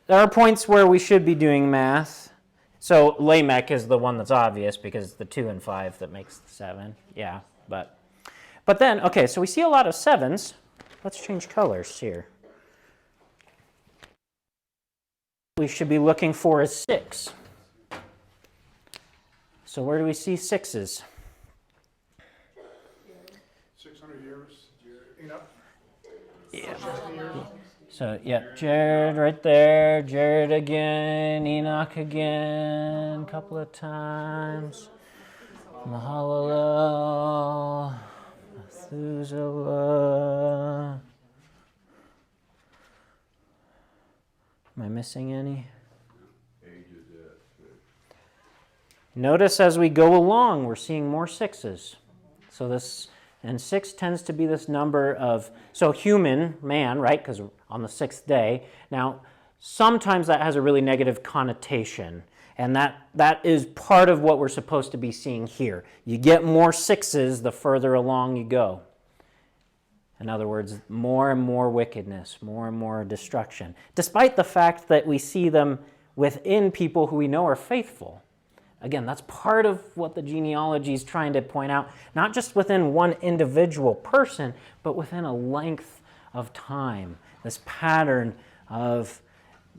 There are points where we should be doing math. So Lamech is the one that's obvious because it's the 2 and 5 that makes the 7. Yeah, but then, okay, so we see a lot of 7s. Let's change colors here. We should be looking for a 6. So where do we see 6s? Enoch. Yeah. So, yeah, Jared right there, Jared again, Enoch again, a couple of times, Mahalalel, Methuselah. Am I missing any? Ages, Notice as we go along, we're seeing more sixes. So this, and 6 tends to be this number of, so human, man, right? Because on the 6th day. Now, sometimes that has a really negative connotation. And that is part of what we're supposed to be seeing here. You get more 6s the further along you go. In other words, more and more wickedness, more and more destruction. Despite the fact that we see them within people who we know are faithful. Again, that's part of what the genealogy is trying to point out, not just within one individual person, but within a length of time. This pattern of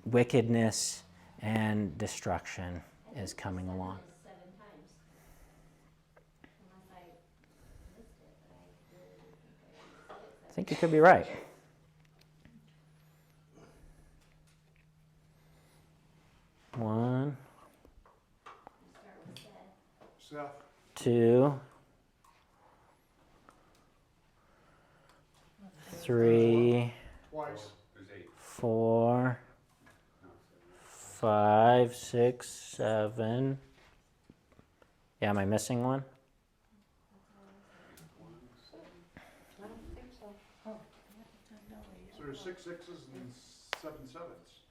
wickedness and destruction is coming along. 7 times. Unless I missed it, but I really think I think you could be right. One, start with Seth. Seth. 2, 3, Twice. There's 8. 4, 5, 6, 7. Yeah, am I missing one? I don't think so. Oh, no. So there's 6 sixes and 7 sevens.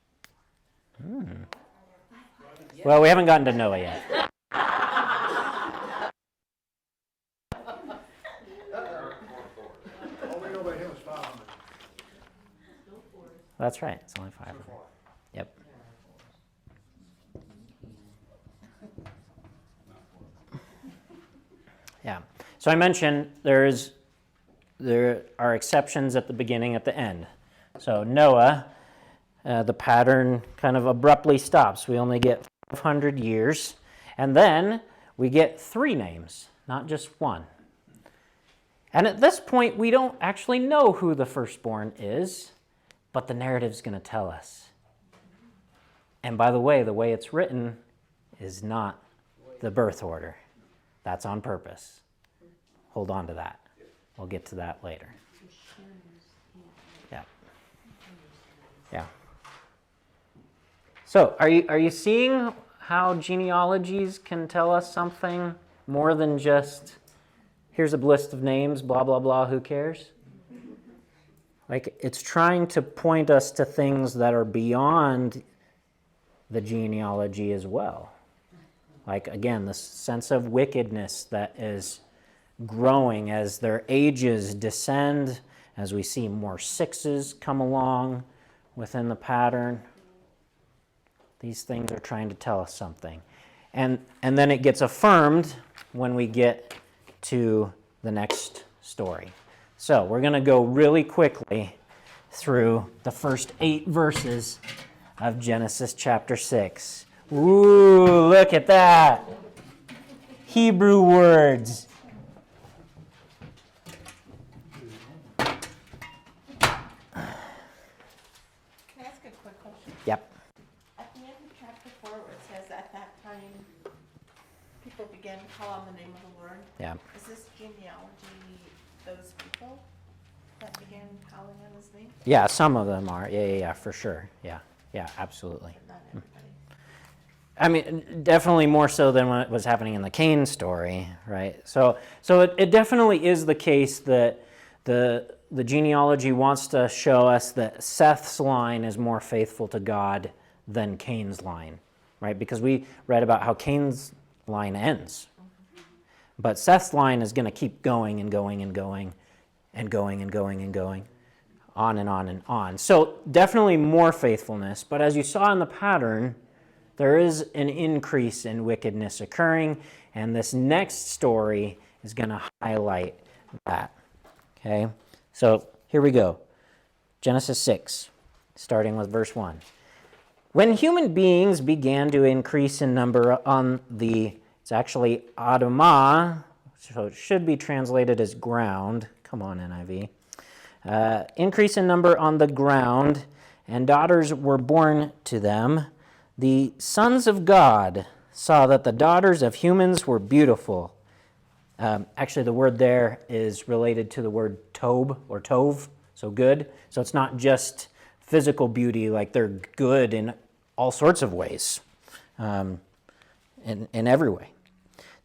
Well, we haven't gotten to Noah yet. All we know about him is 500 That's right. It's only 5. so far. Yep. Yeah. So I mentioned there are exceptions at the beginning, at the end. So Noah, the pattern kind of abruptly stops. We only get 500 years, and then we get 3 names, not just 1. And at this point, we don't actually know who the firstborn is, but the narrative's going to tell us. And by the way it's written is not the birth order. That's on purpose. Hold on to that. We'll get to that later. Yeah. Yeah. So, are you seeing how genealogies can tell us something more than just here's a list of names, blah blah blah, who cares? Like, it's trying to point us to things that are beyond the genealogy as well. Like, again, this sense of wickedness that is growing as their ages descend, as we see more 6s come along within the pattern. These things are trying to tell us something. And then it gets affirmed when we get to the next story. So we're going to go really quickly through the first 8 verses of Genesis chapter 6. Ooh, look at that. Hebrew words. Can I ask a quick question? Yep. At the end of chapter 4, where it says, at that time, people began to call on the name of the Lord. Yeah. Is this genealogy those people that began calling on his name? Yeah, some of them are. Yeah, for sure. Yeah, absolutely. But not everybody. I mean, definitely more so than what was happening in the Cain story, right? So it definitely is the case that the genealogy wants to show us that Seth's line is more faithful to God than Cain's line, right? Because we read about how Cain's line ends. But Seth's line is going to keep going and going and going and going and going and going, on and on and on. So definitely more faithfulness. But as you saw in the pattern, there is an increase in wickedness occurring, and this next story is going to highlight that. Okay? So here we go. Genesis 6, starting with verse 1. When human beings began to increase in number on the, it's actually Adamah, so it should be translated as ground. Come on, NIV. increase in number on the ground, and daughters were born to them. The sons of God saw that the daughters of humans were beautiful. Actually, the word there is related to the word tob or tov, so good. So it's not just physical beauty, like they're good in all sorts of ways, in every way.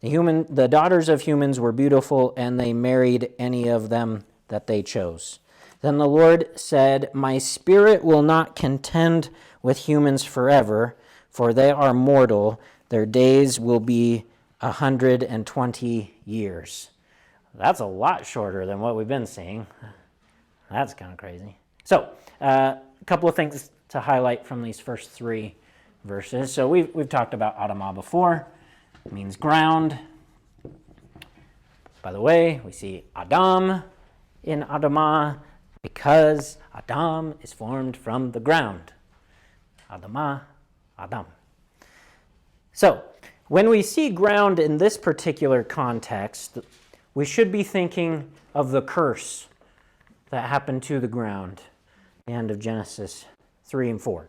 The daughters of humans were beautiful, and they married any of them that they chose. Then the Lord said, "My spirit will not contend with humans forever, for they are mortal. Their days will be 120 years." That's a lot shorter than what we've been seeing. That's kind of crazy. So, a couple of things to highlight from these first three verses. So we've talked about Adamah before. It means ground. By the way, we see Adam in Adamah because Adam is formed from the ground. Adamah, Adam. So, when we see ground in this particular context, we should be thinking of the curse that happened to the ground, the end of Genesis 3 and 4.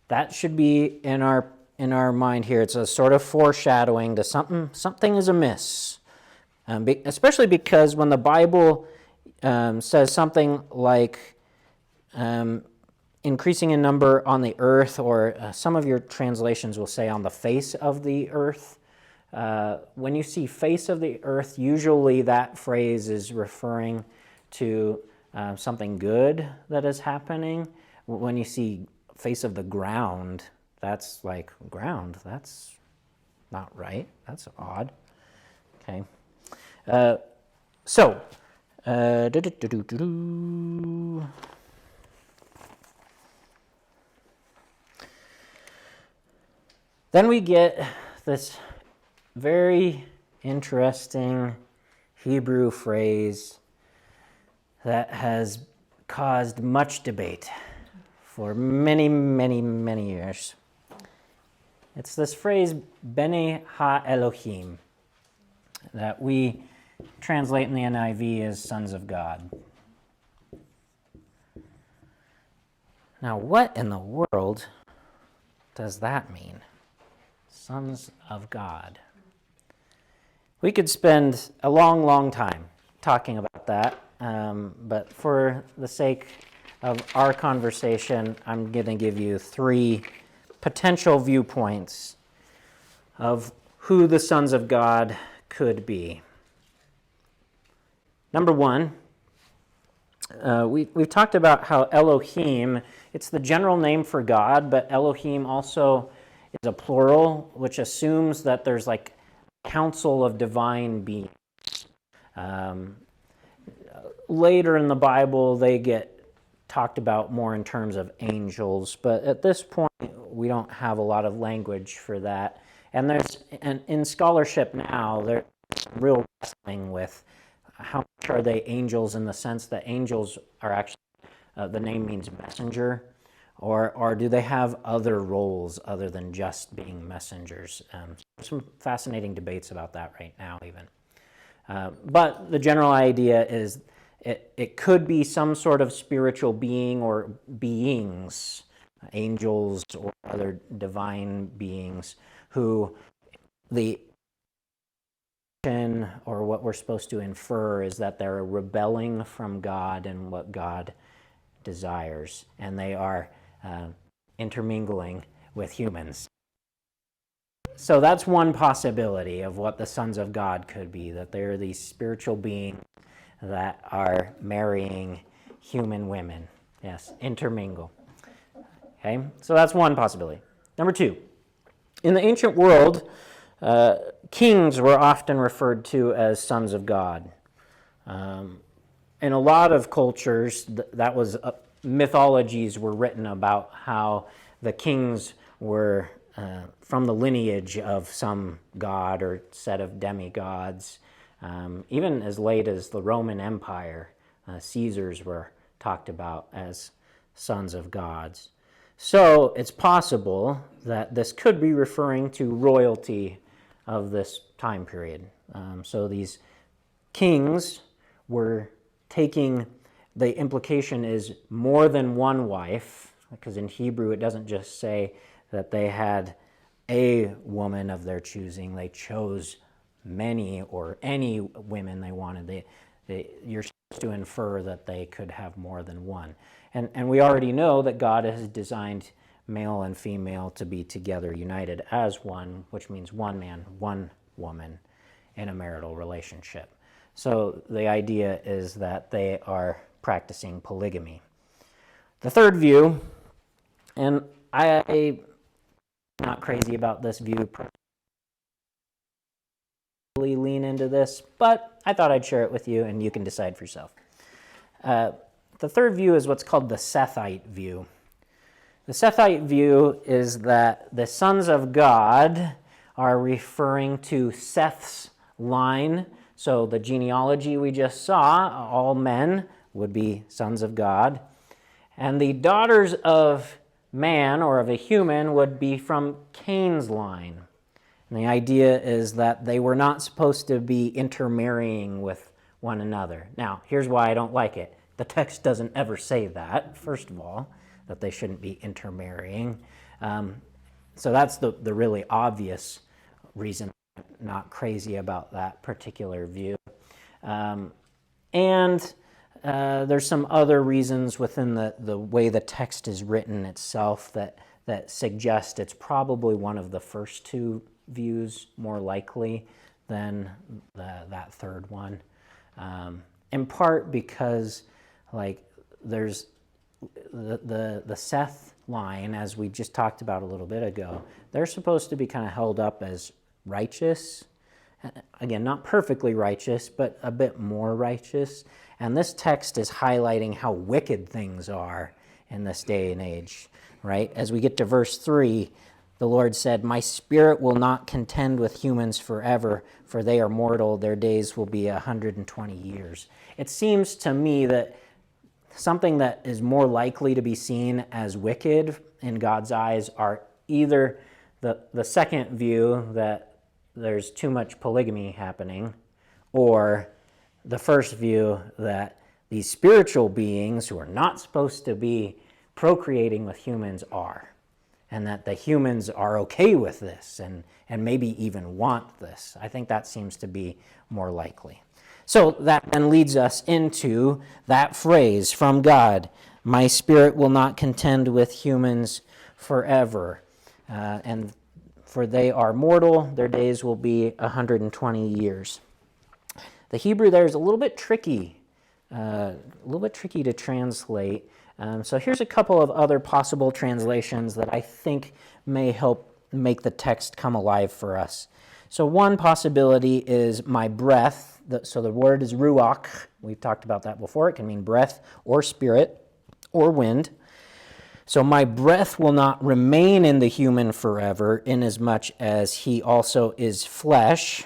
That should be in our mind here. It's a sort of foreshadowing to something is amiss, especially because when the Bible says something like increasing in number on the earth, or some of your translations will say on the face of the earth. When you see face of the earth, usually that phrase is referring to something good that is happening. When you see face of the ground, that's like ground. That's not right. That's odd. Okay. Then we get this very interesting Hebrew phrase that has caused much debate for many, many, many years. It's this phrase, Bene Ha-Elohim, that we translate in the NIV as sons of God. Now, what in the world does that mean? Sons of God. We could spend a long, long time talking about that, but for the sake of our conversation, I'm going to give you three potential viewpoints of who the sons of God could be. Number one, we've talked about how Elohim, it's the general name for God, but Elohim also is a plural, which assumes that there's like a council of divine beings. Later in the Bible, they get talked about more in terms of angels, but at this point, we don't have a lot of language for that. And in scholarship now, there's real wrestling with how much are they angels, in the sense that angels are actually, the name means messenger, or do they have other roles other than just being messengers? Some fascinating debates about that right now even. But the general idea is it could be some sort of spiritual being or beings, angels or other divine beings, who the or what we're supposed to infer is that they're rebelling from God and what God desires, and they are intermingling with humans. So that's one possibility of what the sons of God could be, that they're these spiritual beings that are marrying human women. Yes, intermingle. Okay, so that's one possibility. Number two, in the ancient world, kings were often referred to as sons of God. In a lot of cultures, that was mythologies were written about how the kings were from the lineage of some god or set of demigods. Even as late as the Roman Empire, Caesars were talked about as sons of gods. So it's possible that this could be referring to royalty of this time period. So these kings we're taking, the implication is more than one wife, because in Hebrew it doesn't just say that they had a woman of their choosing. They chose many or any women they wanted. You're supposed to infer that they could have more than one. And we already know that God has designed male and female to be together, united as one, which means one man, one woman in a marital relationship. So the idea is that they are practicing polygamy. The third view, and I'm not crazy about this view, really lean into this, but I thought I'd share it with you and you can decide for yourself. The third view is what's called the Sethite view. The Sethite view is that the sons of God are referring to Seth's line. So the genealogy we just saw, all men would be sons of God. And the daughters of man or of a human would be from Cain's line. And the idea is that they were not supposed to be intermarrying with one another. Now, here's why I don't like it. The text doesn't ever say that, first of all, that they shouldn't be intermarrying. So that's the really obvious reason I'm not crazy about that particular view. And there's some other reasons within the way the text is written itself that suggest it's probably one of the first two views more likely than that third one. In part because there's the Seth line, as we just talked about a little bit ago, they're supposed to be kind of held up as righteous. Again, not perfectly righteous, but a bit more righteous. And this text is highlighting how wicked things are in this day and age, right? As we get to verse 3, the Lord said, "My spirit will not contend with humans forever, for they are mortal. Their days will be 120 years." It seems to me that something that is more likely to be seen as wicked in God's eyes are either the second view that there's too much polygamy happening, or the first view that these spiritual beings who are not supposed to be procreating with humans are, and that the humans are okay with this and maybe even want this. I think that seems to be more likely. So that then leads us into that phrase from God, "My spirit will not contend with humans forever." And for they are mortal, their days will be 120 years. The Hebrew there is a little bit tricky to translate. So here's a couple of other possible translations that I think may help make the text come alive for us. So one possibility is "my breath." So the word is ruach. We've talked about that before. It can mean breath or spirit or wind. So "my breath will not remain in the human forever, inasmuch as he also is flesh."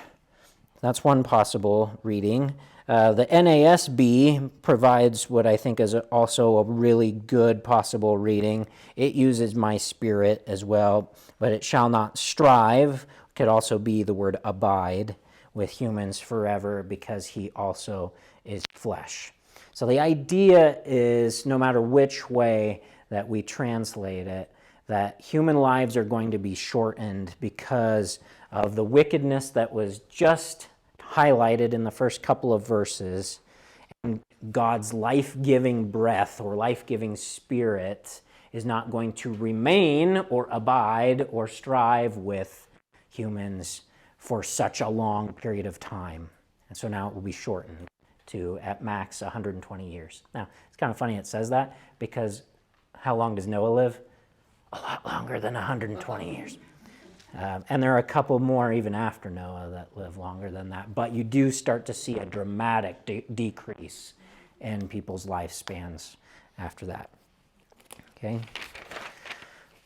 That's one possible reading. The NASB provides what I think is also a really good possible reading. It uses "my spirit" as well, but "it shall not strive" could also be the word "abide" with humans forever, because he also is flesh. So the idea is, no matter which way that we translate it, that human lives are going to be shortened because of the wickedness that was just highlighted in the first couple of verses, and God's life-giving breath or life-giving spirit is not going to remain or abide or strive with humans for such a long period of time. And so now it will be shortened to, at max, 120 years. Now, it's kind of funny it says that, because how long does Noah live? A lot longer than 120 years. And there are a couple more even after Noah that live longer than that. But you do start to see a dramatic decrease in people's lifespans after that. Okay?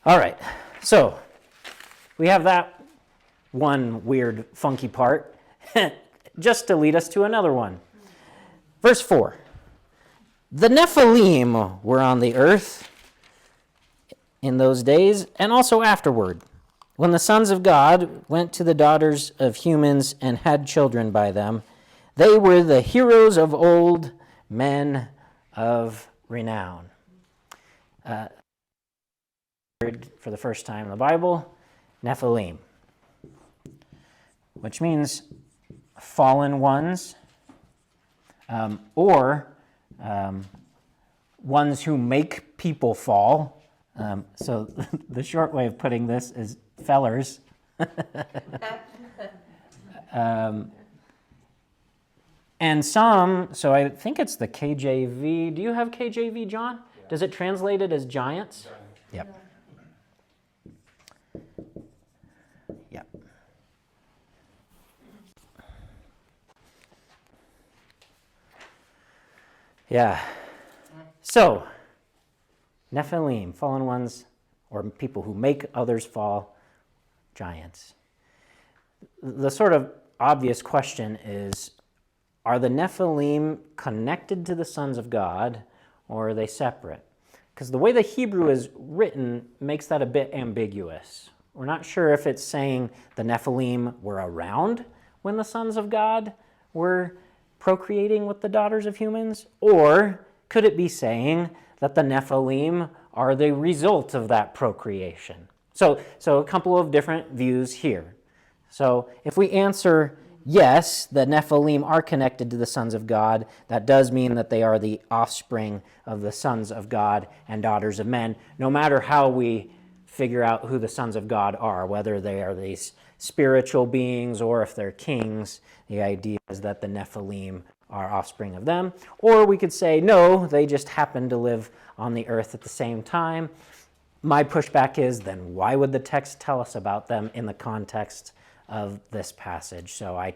All right. So we have that one weird, funky part just to lead us to another one. Verse 4. "The Nephilim were on the earth in those days, and also afterward, when the sons of God went to the daughters of humans and had children by them. They were the heroes of old, men of renown. For the first time in the Bible, Nephilim, which means fallen ones, or ones who make people fall. So the short way of putting this is fellers. And some, so I think it's the KJV. Do you have KJV, John? Yeah. Does it translate it as giants? Yep. Yep. Yeah. So, Nephilim, fallen ones, or people who make others fall, giants. The sort of obvious question is, are the Nephilim connected to the sons of God, or are they separate? Because the way the Hebrew is written makes that a bit ambiguous. We're not sure if it's saying the Nephilim were around when the sons of God were procreating with the daughters of humans, or could it be saying that the Nephilim are the result of that procreation? So a couple of different views here. So if we answer yes, the Nephilim are connected to the sons of God, that does mean that they are the offspring of the sons of God and daughters of men, no matter how we figure out who the sons of God are, whether they are these spiritual beings or if they're kings. The idea is that the Nephilim are offspring of them. Or we could say, no, they just happen to live on the earth at the same time. My pushback is, then why would the text tell us about them in the context of this passage? So I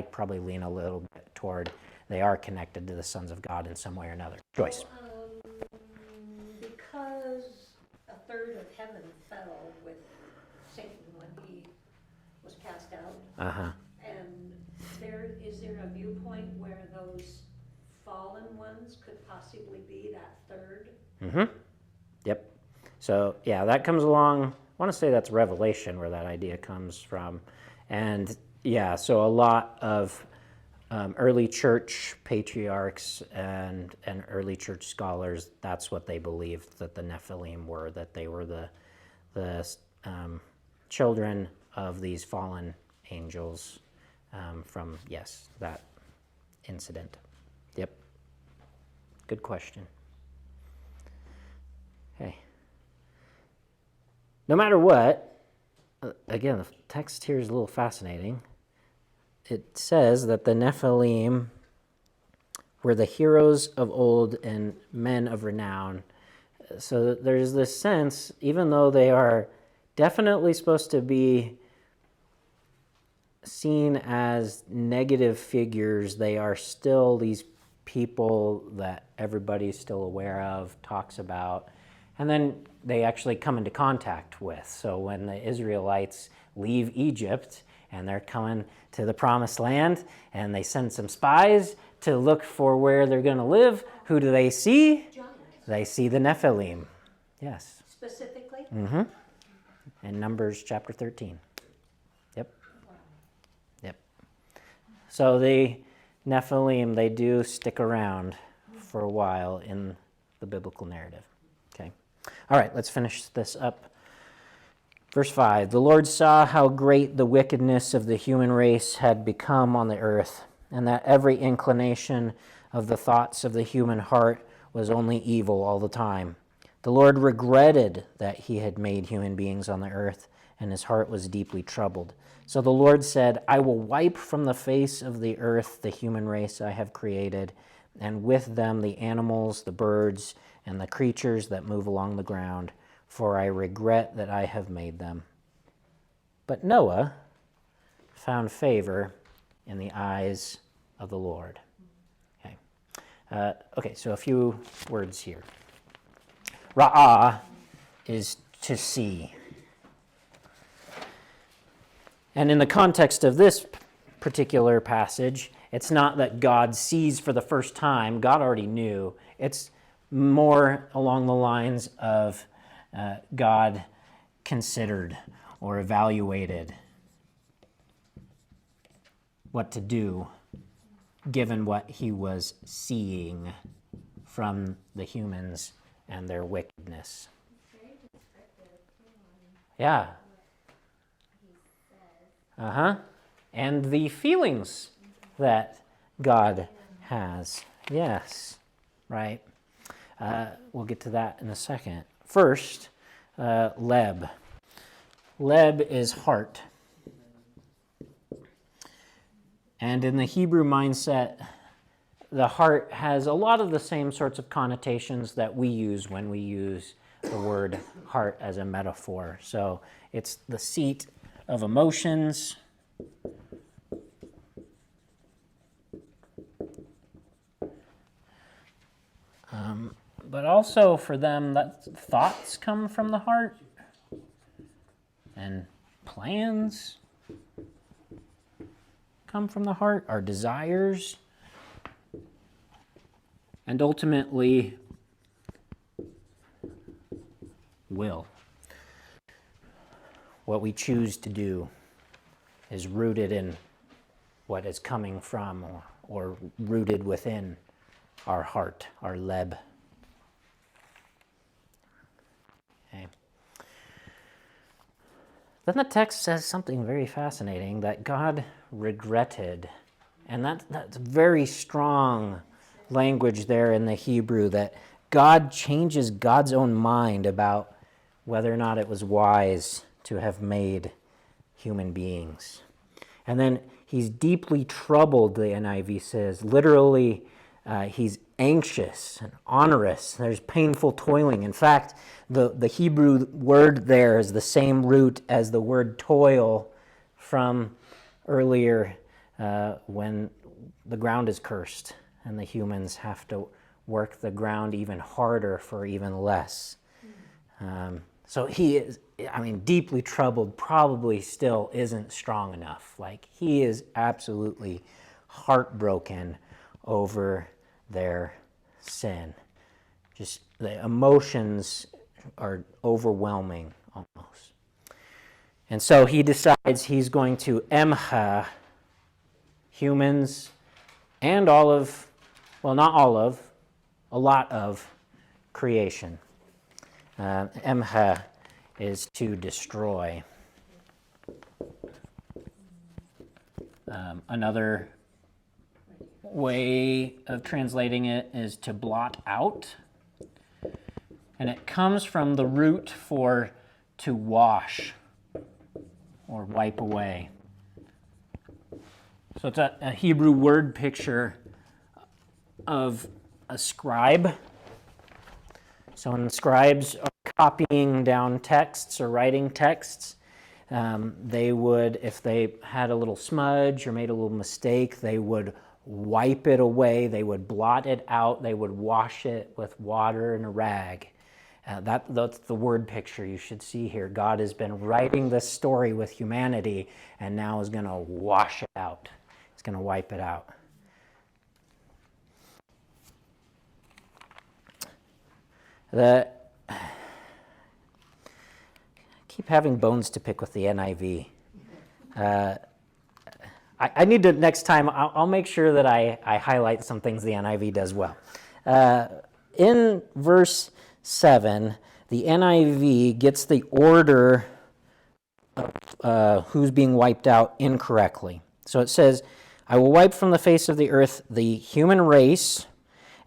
probably lean a little bit toward they are connected to the sons of God in some way or another. Joyce. Because a third of heaven fell with Satan when he was cast out. Uh-huh. And is there a viewpoint where those fallen ones could possibly be that third? Mm-hmm. Yep. So, yeah, that comes along. I want to say that's Revelation where that idea comes from. And, yeah, so a lot of early church patriarchs and early church scholars, that's what they believed that the Nephilim were, that they were the children of these fallen angels from, yes, that incident. Yep. Good question. Okay. No matter what, again, the text here is a little fascinating. It says that the Nephilim were the heroes of old and men of renown. So there's this sense, even though they are definitely supposed to be seen as negative figures, they are still these people that everybody's still aware of, talks about, and then they actually come into contact with. So when the Israelites leave Egypt and they're coming to the promised land and they send some spies to look for where they're going to live, who do they see? Giants. They see the Nephilim. Yes. Specifically? Mm-hmm. In Numbers chapter 13. Yep. Yep. So the Nephilim, they do stick around for a while in the biblical narrative. Okay. All right, let's finish this up. Verse 5, the Lord saw how great the wickedness of the human race had become on the earth, and that every inclination of the thoughts of the human heart was only evil all the time. The Lord regretted that he had made human beings on the earth, and his heart was deeply troubled. So the Lord said, I will wipe from the face of the earth the human race I have created, and with them the animals, the birds, and the creatures that move along the ground, for I regret that I have made them. But Noah found favor in the eyes of the Lord. Okay, so a few words here. Ra'ah is to see. And in the context of this particular passage, it's not that God sees for the first time. God already knew. It's more along the lines of God considered or evaluated what to do given what he was seeing from the humans and their wickedness. Very descriptive too on Yeah. what he says. And the feelings that God has. Yes, right. We'll get to that in a second. First, leb. Leb is heart. And in the Hebrew mindset, the heart has a lot of the same sorts of connotations that we use when we use the word heart as a metaphor. So it's the seat of emotions. But also for them, that thoughts come from the heart, and plans come from the heart, our desires, and ultimately will. What we choose to do is rooted in what is coming from or rooted within our heart, our leb. Okay. Then the text says something very fascinating, that God regretted. And that's very strong language there in the Hebrew, that God changes God's own mind about whether or not it was wise to have made human beings. And then he's deeply troubled, the NIV says. Literally, he's anxious and onerous. There's painful toiling. In fact, the Hebrew word there is the same root as the word toil from earlier when the ground is cursed and the humans have to work the ground even harder for even less. So he is, deeply troubled, probably still isn't strong enough. Like, he is absolutely heartbroken over their sin. Just the emotions are overwhelming almost. And so he decides he's going to emha humans and all of, well, not all of, a lot of creation. Emha is to destroy. Another way of translating it is to blot out. And it comes from the root for to wash or wipe away. So it's a Hebrew word picture of a scribe. So when scribes are copying down texts or writing texts, they would, if they had a little smudge or made a little mistake, they would wipe it away, they would blot it out, they would wash it with water and a rag. That's the word picture you should see here. God has been writing this story with humanity and now is going to wash it out. He's going to wipe it out. I keep having bones to pick with the NIV. I need to, next time, I'll make sure that I highlight some things the NIV does well. In verse 7, the NIV gets the order of who's being wiped out incorrectly. So it says, I will wipe from the face of the earth the human race,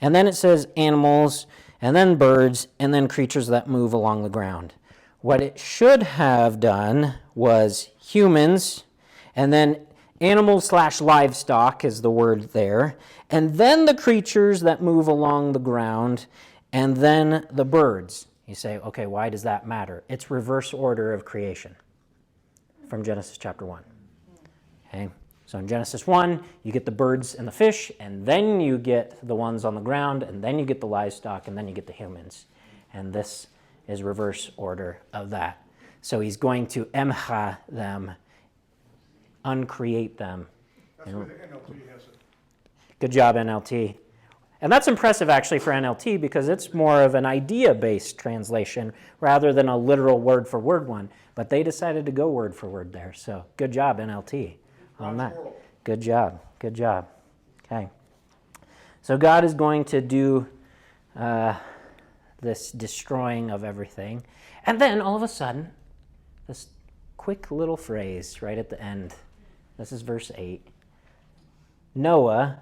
and then it says animals, and then birds, and then creatures that move along the ground. What it should have done was humans, and then animals/livestock is the word there, and then the creatures that move along the ground, and then the birds. You say, okay, why does that matter? It's reverse order of creation from Genesis chapter 1. Okay, so in Genesis 1, you get the birds and the fish, and then you get the ones on the ground, and then you get the livestock, and then you get the humans. And this is reverse order of that. So he's going to emcha them, uncreate them. That's where the NLT has it. Good job, NLT. And that's impressive, actually, for NLT, because it's more of an idea-based translation rather than a literal word-for-word one. But they decided to go word-for-word there. So good job, NLT, on that. Good job. Good job. Okay. So God is going to do this destroying of everything. And then all of a sudden, this quick little phrase right at the end. This is verse 8. Noah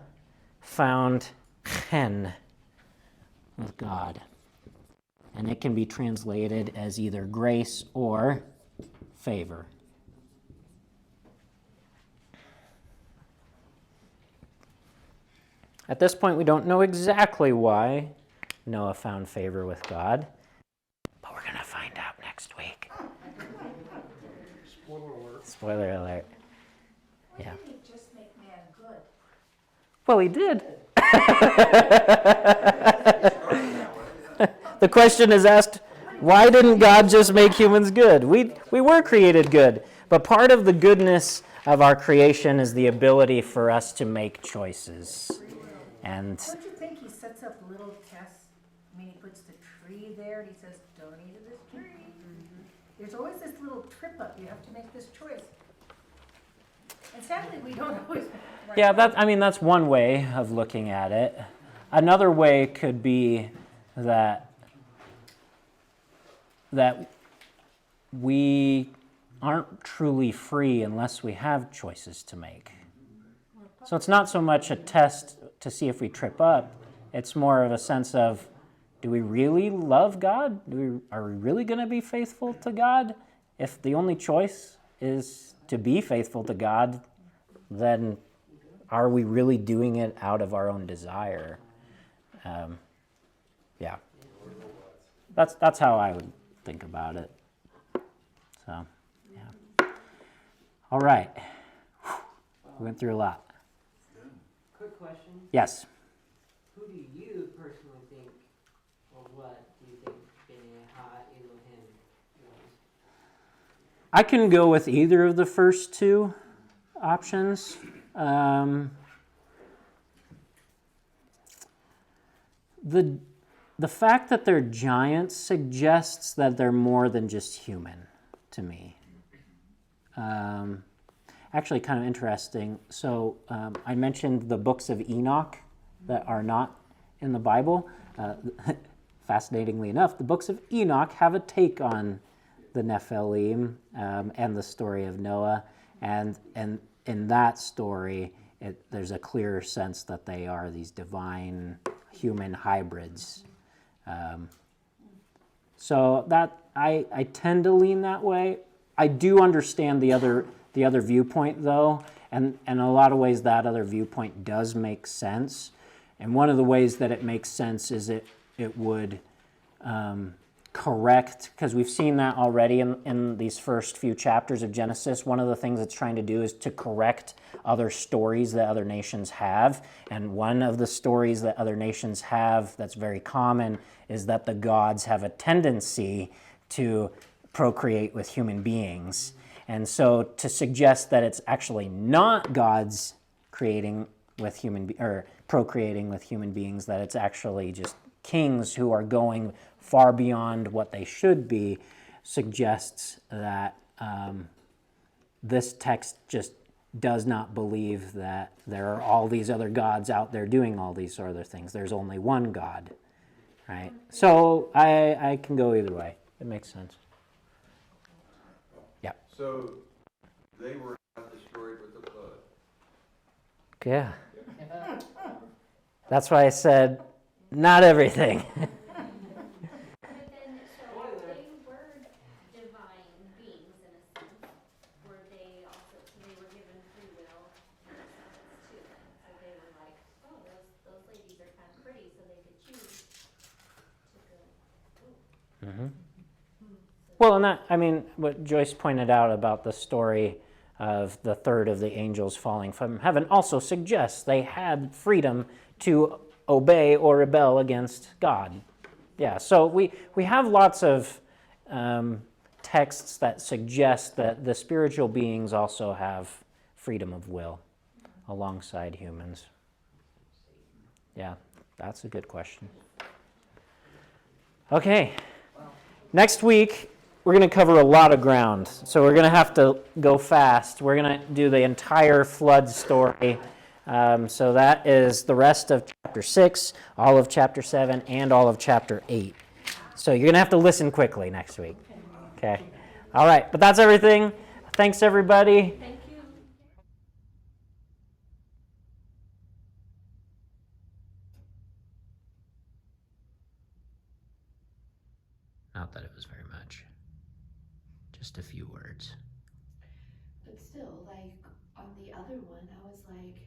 found chen with God. And it can be translated as either grace or favor. At this point, we don't know exactly why Noah found favor with God, but we're going to find out next week. Spoiler alert. Spoiler alert. Yeah. Why didn't he just make man good? Well, he did. The question is asked, why didn't God just make humans good? We were created good, but part of the goodness of our creation is the ability for us to make choices. And Don't you think he sets up little tests? I mean, he puts the tree there and he says, don't eat of this tree. There's always this little trip up. You have to make this choice. And sadly, we don't always. yeah, that's one way of looking at it. Another way could be that we aren't truly free unless we have choices to make. So it's not so much a test to see if we trip up. It's more of a sense of, do we really love God? Are we really going to be faithful to God? If the only choice is to be faithful to God, then are we really doing it out of our own desire? Yeah. That's how I would think about it. So, yeah. All right. We went through a lot. Quick question. Yes. Who do you personally think, or what do you think B'nai Ha-Elohim was? I can go with either of the first two options. The fact that they're giants suggests that they're more than just human to me. Actually, kind of interesting. So I mentioned the books of Enoch that are not in the Bible. Fascinatingly enough, the books of Enoch have a take on the Nephilim and the story of Noah. And in that story, there's a clearer sense that they are these divine human hybrids. So that I tend to lean that way. I do understand the other viewpoint, though, and in a lot of ways that other viewpoint does make sense. And one of the ways that it makes sense is it would correct, because we've seen that already in these first few chapters of Genesis. One of the things it's trying to do is to correct other stories that other nations have. And one of the stories that other nations have that's very common is that the gods have a tendency to procreate with human beings. And so to suggest that it's actually not gods creating with procreating with human beings, that it's actually just kings who are going far beyond what they should be, suggests that this text just does not believe that there are all these other gods out there doing all these other things. There's only one God, right? So I can go either way. It makes sense. Yeah. So they were not destroyed with the flood. Yeah. That's why I said not everything. But then, so if they were divine beings in a sense, were they also, so they were given free will in a sense too then? So they were like, oh, those ladies are kind of pretty, so they could choose to go, ooh. Mm-hmm. Well, and that, what Joyce pointed out about the story of the third of the angels falling from heaven also suggests they had freedom to obey or rebel against God. Yeah, so we have lots of texts that suggest that the spiritual beings also have freedom of will alongside humans. Yeah, that's a good question. Okay, next week we're going to cover a lot of ground, so we're going to have to go fast. We're going to do the entire flood story. So that is the rest of chapter 6, all of chapter 7, and all of chapter 8. So you're going to have to listen quickly next week. Okay. All right. But that's everything. Thanks, everybody. Thank you. Not that it was very much. Just a few words. But still, like, on the other one, I was like,